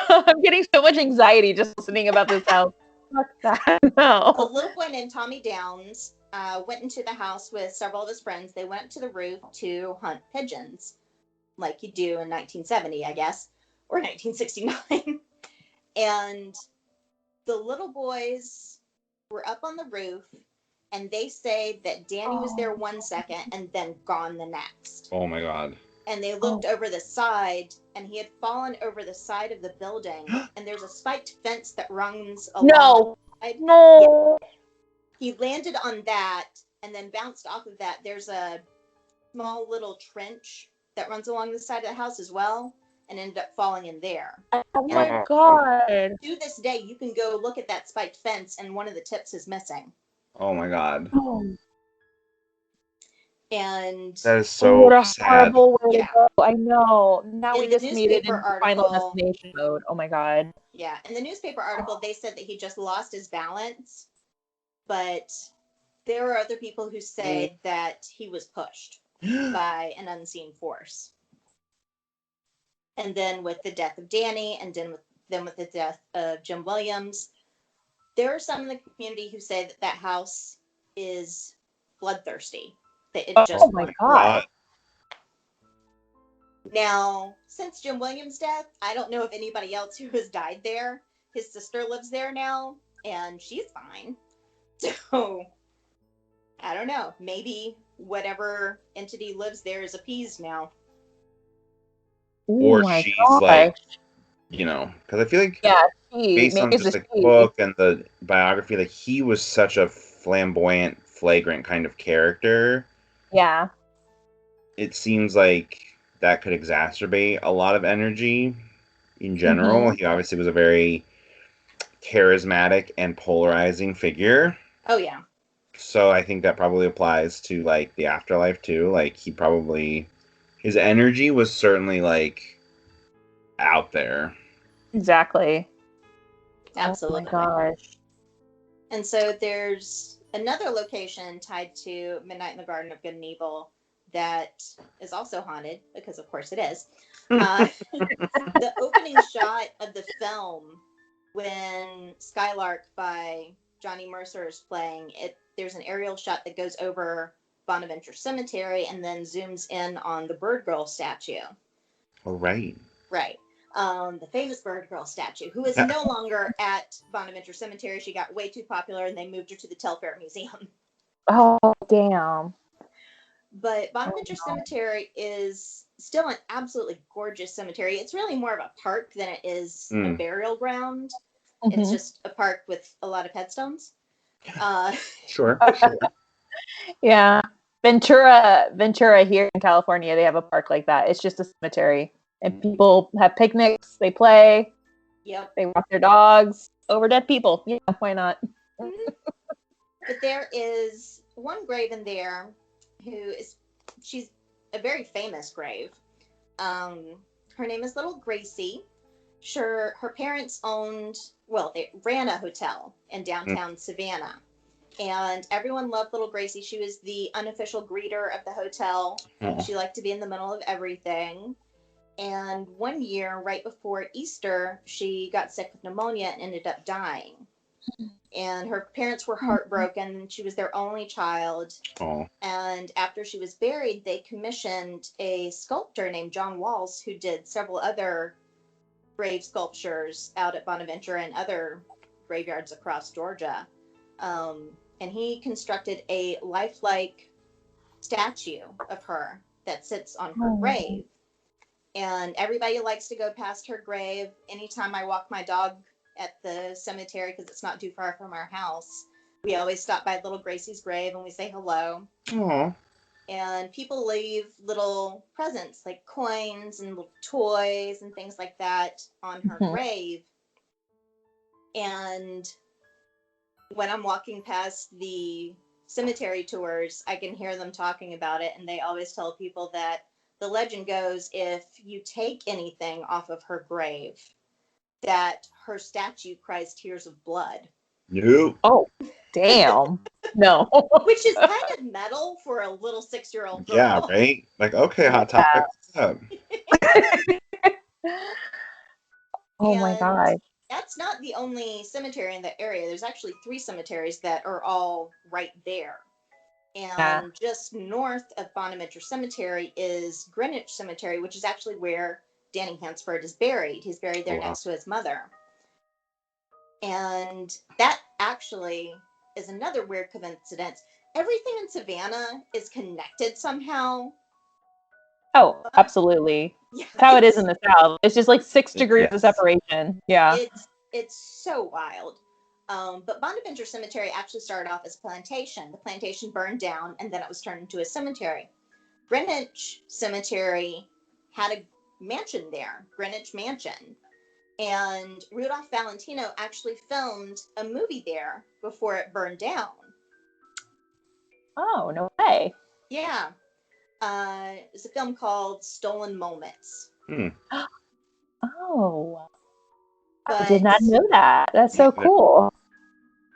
I'm getting so much anxiety just listening about this house. Fuck that. No. A little boy named Tommy Downs went into the house with several of his friends. They went up to the roof to hunt pigeons, like you do in 1970, I guess, or 1969. And the little boys were up on the roof, and they say that Danny was there 1 second and then gone the next. Oh my God. And they looked over the side, and he had fallen over the side of the building, and there's a spiked fence that runs along the side. No. Yeah. He landed on that and then bounced off of that. There's a small little trench that runs along the side of the house as well, and ended up falling in there. Oh my God. To this day, you can go look at that spiked fence, and one of the tips is missing. Oh my God. And that is so what a sad. horrible way to go. I know. Now we just made it in Final article, Destination mode. Oh my God. Yeah, in the newspaper article, they said that he just lost his balance, but there are other people who say that he was pushed by an unseen force. And then with the death of Danny, and then with the death of Jim Williams, there are some in the community who say that that house is bloodthirsty. That it just my God. Now, since Jim Williams' death, I don't know of anybody else who has died there. His sister lives there now, and she's fine. So, I don't know. Maybe whatever entity lives there is appeased now. Or she's like, you know, because I feel like based on just the book and the biography, like he was such a flamboyant, flagrant kind of character. Yeah. It seems like that could exacerbate a lot of energy in general. He obviously was a very charismatic and polarizing figure. Oh, yeah. So I think that probably applies to, like, the afterlife, too. Like, his energy was certainly, like, out there. Exactly. Absolutely. Oh, my gosh. And so there's another location tied to Midnight in the Garden of Good and Evil that is also haunted, because of course it is. The opening shot of the film, when Skylark by Johnny Mercer is playing, there's an aerial shot that goes over Bonaventure Cemetery and then zooms in on the Bird Girl statue. Oh, right. Right. The famous Bird Girl statue, who is no longer at Bonaventure Cemetery. She got way too popular, and they moved her to the Telfair Museum. Oh, damn. But Bonaventure Cemetery is still an absolutely gorgeous cemetery. It's really more of a park than it is a burial ground. It's just a park with a lot of headstones. Sure. Yeah. Ventura here in California, they have a park like that. It's just a cemetery. And people have picnics, they play. Yep. They walk their dogs over dead people. Yeah, why not? But there is one grave in there she's a very famous grave. Her name is Little Gracie. Sure, her parents they ran a hotel in downtown Savannah. And everyone loved Little Gracie. She was the unofficial greeter of the hotel. She liked to be in the middle of everything. And one year, right before Easter, she got sick with pneumonia and ended up dying. And her parents were heartbroken. She was their only child. Oh. And after she was buried, they commissioned a sculptor named John Walls, who did several other grave sculptures out at Bonaventure and other graveyards across Georgia. And he constructed a lifelike statue of her that sits on her grave. And everybody likes to go past her grave. Anytime I walk my dog at the cemetery, because it's not too far from our house, we always stop by Little Gracie's grave and we say hello. Aww. And people leave little presents like coins and little toys and things like that on her grave. And when I'm walking past the cemetery tours, I can hear them talking about it. And they always tell people that the legend goes, if you take anything off of her grave, that her statue cries tears of blood. No. Oh, damn. No. Which is kind of metal for a little 6-year-old girl. Yeah, right? Like, okay, Hot Topic. What's up? Oh my God. That's not the only cemetery in the area. There's actually 3 cemeteries that are all right there. And just north of Bonaventure Cemetery is Greenwich Cemetery, which is actually where Danny Hansford is buried. He's buried there next to his mother. And that actually is another weird coincidence. Everything in Savannah is connected somehow. Oh, absolutely. Yeah, that's how it is in the South. It's just like 6 degrees of separation. Yeah. It's so wild. But Bonaventure Cemetery actually started off as a plantation. The plantation burned down, and then it was turned into a cemetery. Greenwich Cemetery had a mansion there, Greenwich Mansion. And Rudolph Valentino actually filmed a movie there before it burned down. Oh, no way. Yeah. It's a film called Stolen Moments. Oh. I did not know that. That's so cool.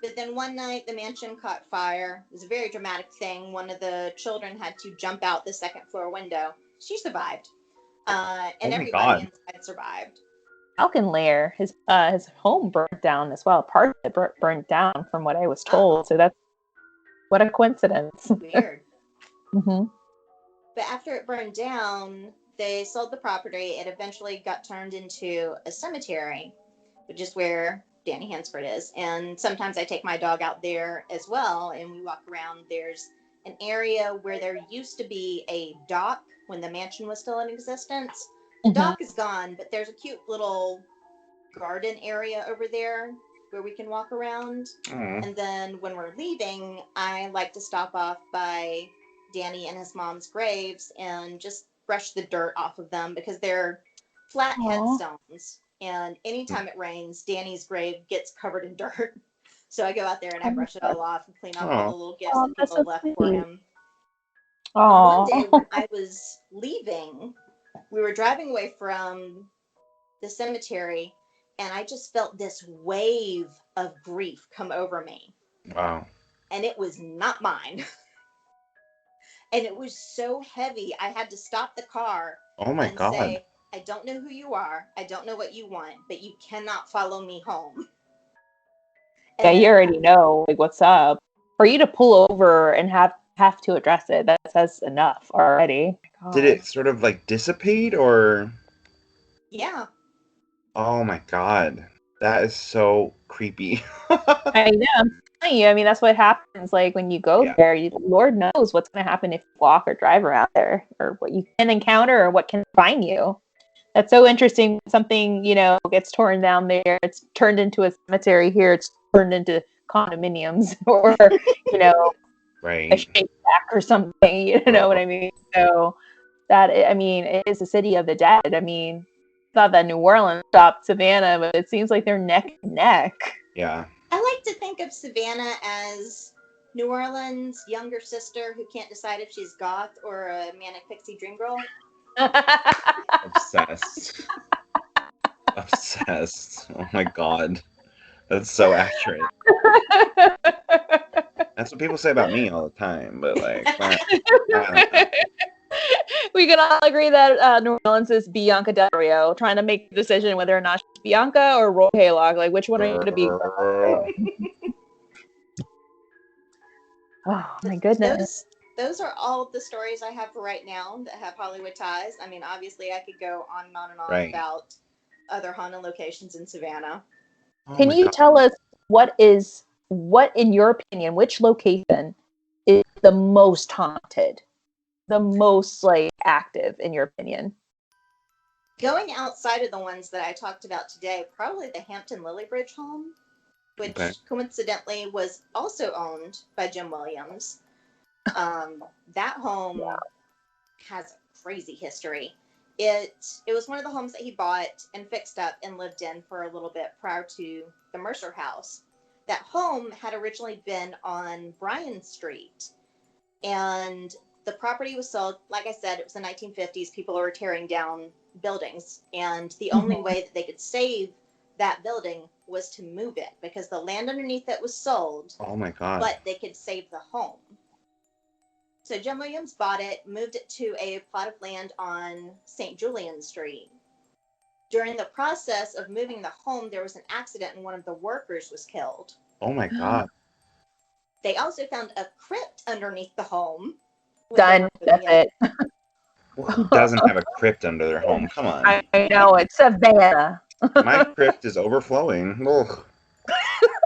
But then one night the mansion caught fire. It was a very dramatic thing. One of the children had to jump out the second floor window. She survived. And everybody inside survived. Falcon Lair, his home burned down as well. Part of it burned down from what I was told. So that's what a coincidence. Weird. Mm-hmm. But after it burned down, they sold the property. It eventually got turned into a cemetery, which is where Danny Hansford is. And sometimes I take my dog out there as well, and we walk around. There's an area where there used to be a dock when the mansion was still in existence. The dock is gone, but there's a cute little garden area over there where we can walk around. And then when we're leaving, I like to stop off by Danny and his mom's graves and just brush the dirt off of them because they're flat headstones. And anytime it rains, Danny's grave gets covered in dirt. So I go out there and I brush it all off and clean up all the little gifts that people left for him. One day when I was leaving, we were driving away from the cemetery, and I just felt this wave of grief come over me. Wow. And it was not mine. And it was so heavy, I had to stop the car and say, I don't know who you are. I don't know what you want, but you cannot follow me home. Yeah, you already know like what's up. For you to pull over and have to address it, that says enough already. Did it sort of like dissipate or? Yeah. Oh my God. That is so creepy. I know. I'm telling you. I mean, that's what happens. Like when you go there, Lord knows what's going to happen if you walk or drive around there, or what you can encounter, or what can find you. That's so interesting. Something gets torn down there. It's turned into a cemetery here. It's turned into condominiums, or right. a shake shack or something. You know what I mean? So it is a city of the dead. I mean, thought that New Orleans stopped Savannah, but it seems like they're neck and neck. Yeah. I like to think of Savannah as New Orleans' younger sister who can't decide if she's goth or a manic pixie dream girl. Obsessed. Obsessed. Oh my God. That's so accurate. That's what people say about me all the time, but like, I don't know. We can all agree that New Orleans is Bianca Del Rio, trying to make the decision whether or not she's Bianca or Roy Haylock. Like, which one are you going to be? Oh, my goodness. Those are all of the stories I have for right now that have Hollywood ties. I mean, obviously, I could go on and on and on about other haunted locations in Savannah. Can you tell us what, in your opinion, which location is the most haunted? The most active, in your opinion? Going outside of the ones that I talked about today, probably the Hampton Lilliebridge home, which coincidentally was also owned by Jim Williams. That home has a crazy history. It was one of the homes that he bought and fixed up and lived in for a little bit prior to the Mercer House. That home had originally been on Bryan Street, and the property was sold. Like I said, it was the 1950s. People were tearing down buildings, and the only way that they could save that building was to move it because the land underneath it was sold. Oh my God. But they could save the home. So Jim Williams bought it, moved it to a plot of land on St. Julian Street. During the process of moving the home, there was an accident and one of the workers was killed. Oh my God. They also found a crypt underneath the home. Done. That's it. Who doesn't have a crypt under their home? Come on. I know, it's Savannah. My crypt is overflowing. Ugh.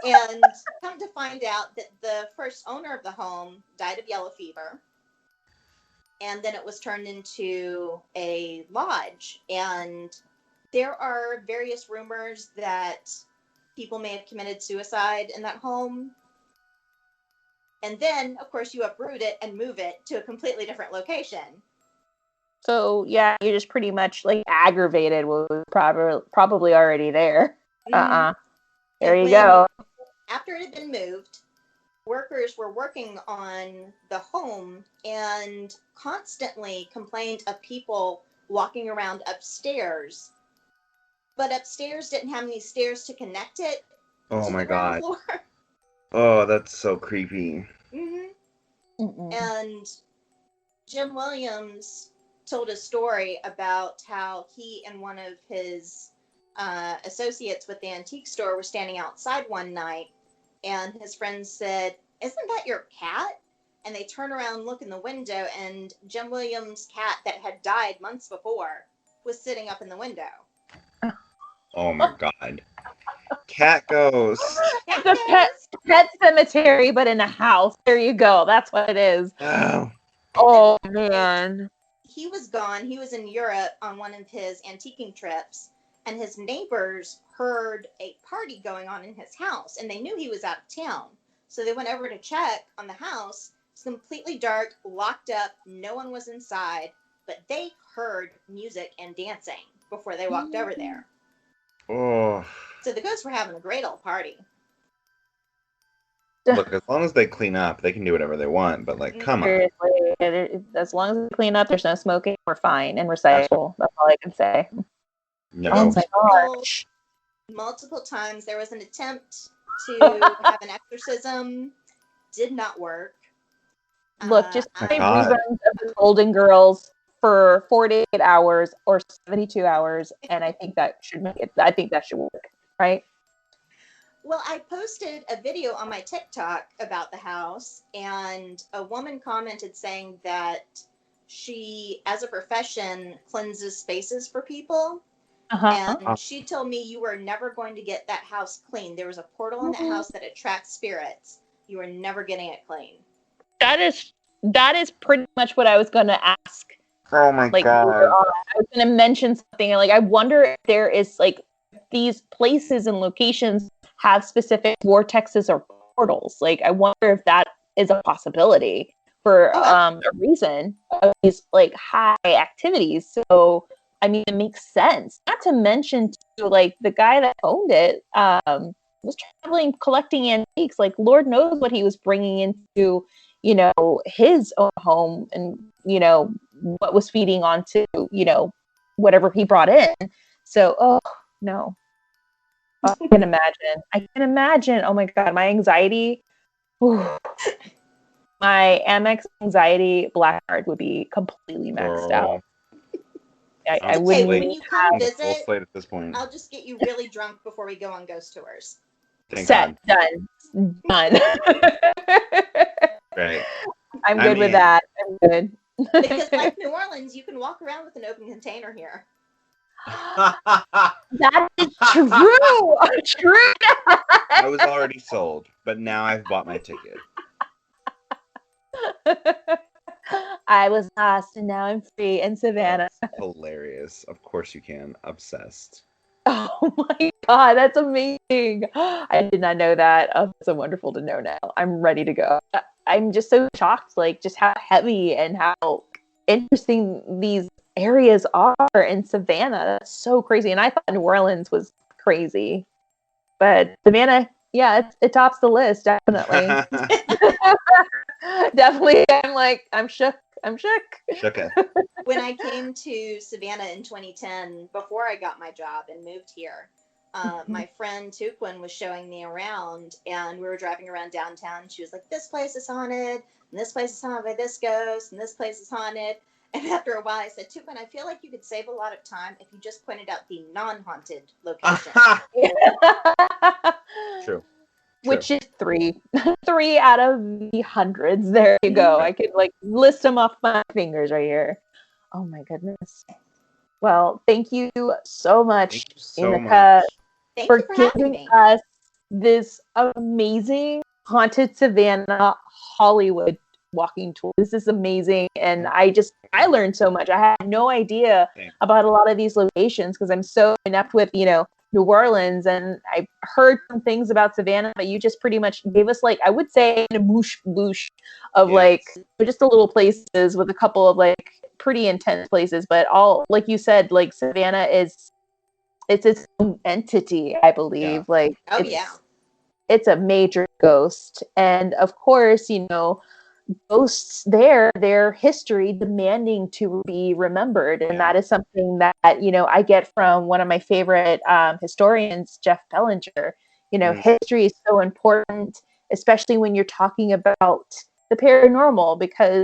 And come to find out that the first owner of the home died of yellow fever. And then it was turned into a lodge. And there are various rumors that people may have committed suicide in that home. And then, of course, you uproot it and move it to a completely different location. So, yeah, you're just pretty much, like, aggravated what was probably already there. There you go. After it had been moved, workers were working on the home and constantly complained of people walking around upstairs. But upstairs didn't have any stairs to connect it. Oh my God. Oh, that's so creepy. And Jim Williams told a story about how he and one of his associates with the antique store were standing outside one night, and his friend said, "Isn't that your cat?" And they turn around and look in the window, and Jim Williams' cat that had died months before was sitting up in the window. Oh my God. Cat ghost. It's a pet cemetery, but in a house. There you go. That's what it is. Oh, man. He was gone. He was in Europe on one of his antiquing trips, and his neighbors heard a party going on in his house, and they knew he was out of town. So they went over to check on the house. It's completely dark, locked up. No one was inside, but they heard music and dancing before they walked over there. Oh. So the ghosts were having a great old party. Look, as long as they clean up, they can do whatever they want, but, like, come on. As long as they clean up, there's no smoking, we're fine and recycle. That's all I can say. No. Oh my gosh. Multiple times there was an attempt to have an exorcism. Did not work. Look, just play reruns of the Golden Girls for 48 hours or 72 hours, and I think that should make it. I think that should work, right? Well, I posted a video on my TikTok about the house, and a woman commented saying that she, as a profession, cleanses spaces for people. And she told me you were never going to get that house clean. There was a portal in that house that attracts spirits. You are never getting it clean. That is pretty much what I was going to ask. Oh my God. I was going to mention something. Like, I wonder if there is, like, these places and locations have specific vortexes or portals. Like, I wonder if that is a possibility for a reason of these, like, high activities. So, I mean, it makes sense. Not to mention, too, like, the guy that owned it was traveling, collecting antiques. Like, Lord knows what he was bringing into, you know, his own home, and, you know, what was feeding onto, you know, whatever he brought in. So, oh, no. I can imagine. Oh, my God. My anxiety. Whew. My Amex anxiety black card would be completely maxed out. I wouldn't. When you come visit, at this point. I'll just get you really drunk before we go on ghost tours. Done. Right. I'm good with that. I'm good. Because like New Orleans, you can walk around with an open container here. That is true. True. I was already sold, but now I've bought my ticket. I was lost and now I'm free in Savannah. That's hilarious. Of course you can. Obsessed. Oh my God, that's amazing. I did not know that. Oh, it's so wonderful to know now. I'm ready to go. I'm just so shocked, like, just how heavy and how interesting these areas are in Savannah. That's so crazy. And I thought New Orleans was crazy. But Savannah, yeah, it tops the list, definitely. Definitely. I'm shook. Shooketh. When I came to Savannah in 2010, before I got my job and moved here, my friend Tukwin was showing me around, and we were driving around downtown. She was like, "This place is haunted, and this place is haunted by this ghost, and this place is haunted." And after a while, I said, "Tukwin, I feel like you could save a lot of time if you just pointed out the non-haunted location." True. Which is 3 out of the hundreds. There you go. I could, like, list them off my fingers right here. Oh my goodness. Well, thank you so much, Enocha, for giving us this amazing Haunted Savannah Hollywood walking tour. This is amazing. And I learned so much. I had no idea about a lot of these locations because I'm so inept with, New Orleans, and I heard some things about Savannah, but you just pretty much gave us, like, I would say a moosh of like just a little places with a couple of like pretty intense places, but all, like you said, like Savannah it's its own entity, I believe. Like, it's a major ghost, and of course, ghosts their history demanding to be remembered, and that is something that I get from one of my favorite historians, Jeff Bellinger. History is so important, especially when you're talking about the paranormal, because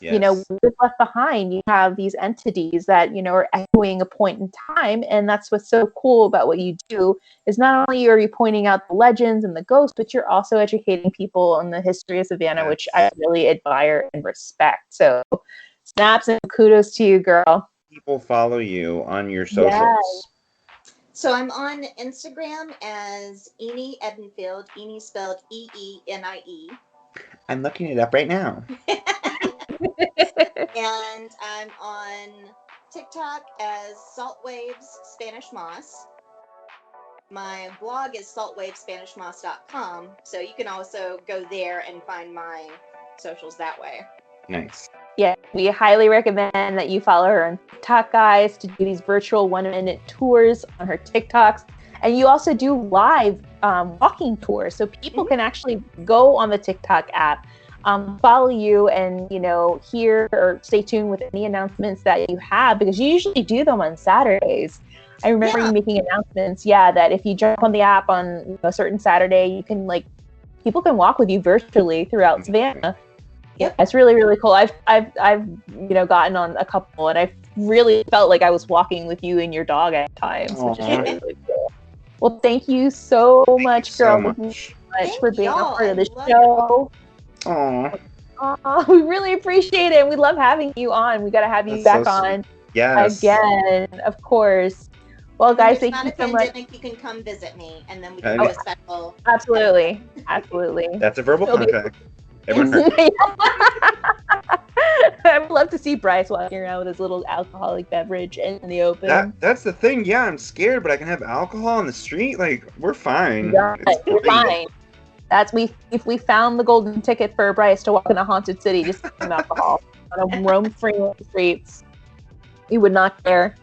with Left Behind, you have these entities that are echoing a point in time, and that's what's so cool about what you do, is not only are you pointing out the legends and the ghosts, but you're also educating people on the history of Savannah, which I really admire and respect. So snaps and kudos to you, girl. People follow you on your socials. Yes. So I'm on Instagram as Enocha Edenfield, Enocha spelled E-E-N-I-E. I'm looking it up right now. And I'm on TikTok as Salt Waves Spanish Moss. My blog is saltwavespanishmoss.com, so you can also go there and find my socials that way. Nice. Yeah, we highly recommend that you follow her on TikTok, guys, to do these virtual 1-minute tours on her TikToks. And you also do live walking tours, so people can actually go on the TikTok app, follow you, and hear or stay tuned with any announcements that you have, because you usually do them on Saturdays. I remember you making announcements, that if you jump on the app on a certain Saturday, you can people can walk with you virtually throughout Savannah. Yeah, it's really, really cool. I've gotten on a couple, and I really felt like I was walking with you and your dog at times, which is really, really cool. Well, thank you so much, girl. So much for being a part of the show. We really appreciate it, and we love having you on. We got to have you back on again, of course. Well, guys, thank you so much. You can come visit me, and then we can do a special. Absolutely. That's a verbal contract. I would love to see Bryce walking around with his little alcoholic beverage in the open. That's the thing. Yeah, I'm scared, but I can have alcohol on the street. Like, we're fine. Yeah, we're fine. If we found the golden ticket for Bryce to walk in a haunted city, just some alcohol, on a roam free on the streets, he would not care.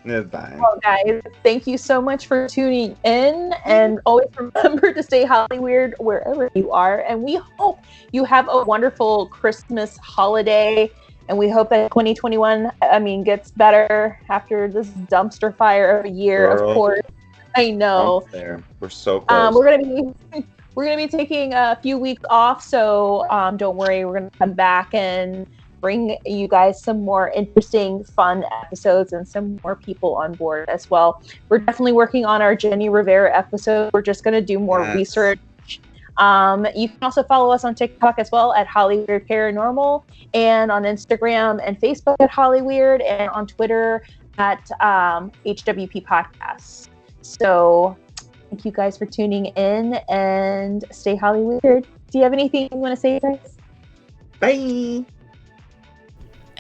That's fine. Well, guys, thank you so much for tuning in, and always remember to stay Hollyweird wherever you are. And we hope you have a wonderful Christmas holiday, and we hope that 2021, gets better after this dumpster fire of a year. Girl, of course, I know. We're so close. We're gonna be taking a few weeks off, so don't worry. We're gonna come back and bring you guys some more interesting, fun episodes and some more people on board as well. We're definitely working on our Jenny Rivera episode. We're just going to do more research. You can also follow us on TikTok as well at Hollyweird Paranormal, and on Instagram and Facebook at Hollyweird, and on Twitter at HWP Podcasts. So thank you guys for tuning in, and stay Hollyweird. Do you have anything you want to say, guys? Bye.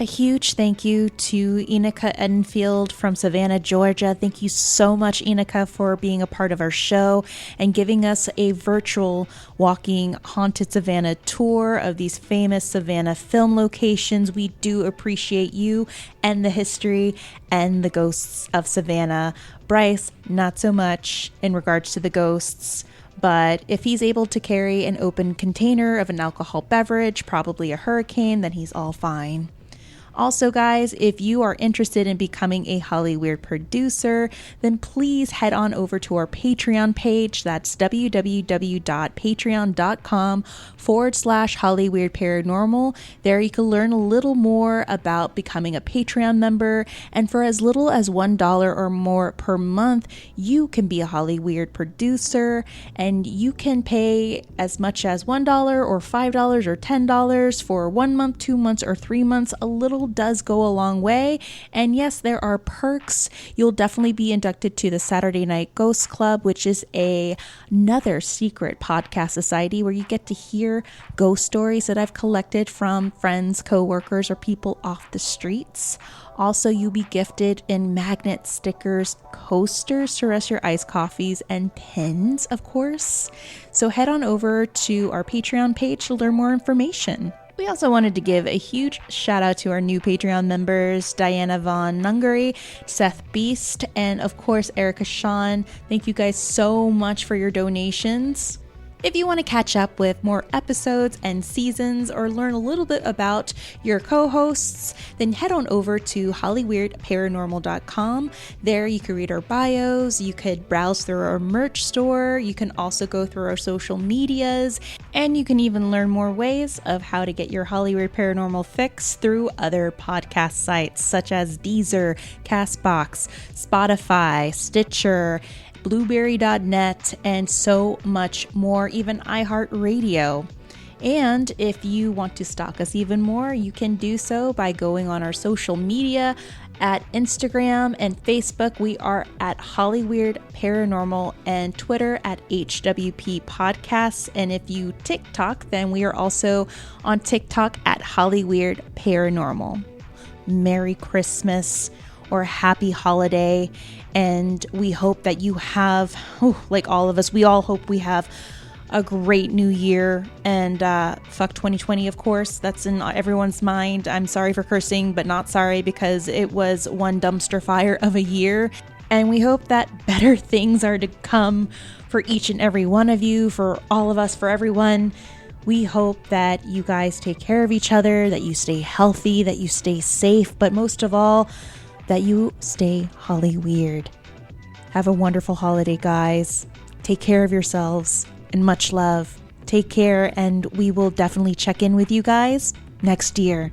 A huge thank you to Enocha Edenfield from Savannah, Georgia. Thank you so much, Enocha, for being a part of our show and giving us a virtual walking Haunted Savannah tour of these famous Savannah film locations. We do appreciate you and the history and the ghosts of Savannah. Bryce, not so much in regards to the ghosts. But if he's able to carry an open container of an alcohol beverage, probably a hurricane, then he's all fine. Also, guys, if you are interested in becoming a Hollyweird producer, then please head on over to our Patreon page. That's www.patreon.com/Hollyweird Paranormal. There you can learn a little more about becoming a Patreon member. And for as little as $1 or more per month, you can be a Hollyweird producer. And you can pay as much as $1 or $5 or $10 for 1 month, 2 months, or 3 months, a little little does go a long way. And yes, there are perks. You'll definitely be inducted to the Saturday Night Ghost Club, which is another secret podcast society where you get to hear ghost stories that I've collected from friends, co-workers, or people off the streets. Also, you'll be gifted in magnets, stickers, coasters to rest your iced coffees, and pins, of course. So head on over to our Patreon page to learn more information. We also wanted to give a huge shout out to our new Patreon members, Diana Von Nungary, Seth Beast, and of course, Erica Sean. Thank you guys so much for your donations. If you want to catch up with more episodes and seasons or learn a little bit about your co-hosts, then head on over to hollyweirdparanormal.com. There you can read our bios, you could browse through our merch store, you can also go through our social medias, and you can even learn more ways of how to get your Hollyweird Paranormal fix through other podcast sites such as Deezer, Castbox, Spotify, Stitcher, Blueberry.net, and so much more, even iHeartRadio. And if you want to stalk us even more, you can do so by going on our social media at Instagram and Facebook. We are at Hollyweird Paranormal, and Twitter at HWP Podcasts. And if you TikTok, then we are also on TikTok at Hollyweird Paranormal. Merry Christmas or happy holiday. And we hope that you have, like all of us, we all hope we have a great new year. And fuck 2020, of course. That's in everyone's mind. I'm sorry for cursing, but not sorry, because it was one dumpster fire of a year. And we hope that better things are to come for each and every one of you, for all of us, for everyone. We hope that you guys take care of each other, that you stay healthy, that you stay safe, but most of all, that you stay Hollyweird. Have a wonderful holiday, guys. Take care of yourselves, and much love. Take care, and we will definitely check in with you guys next year.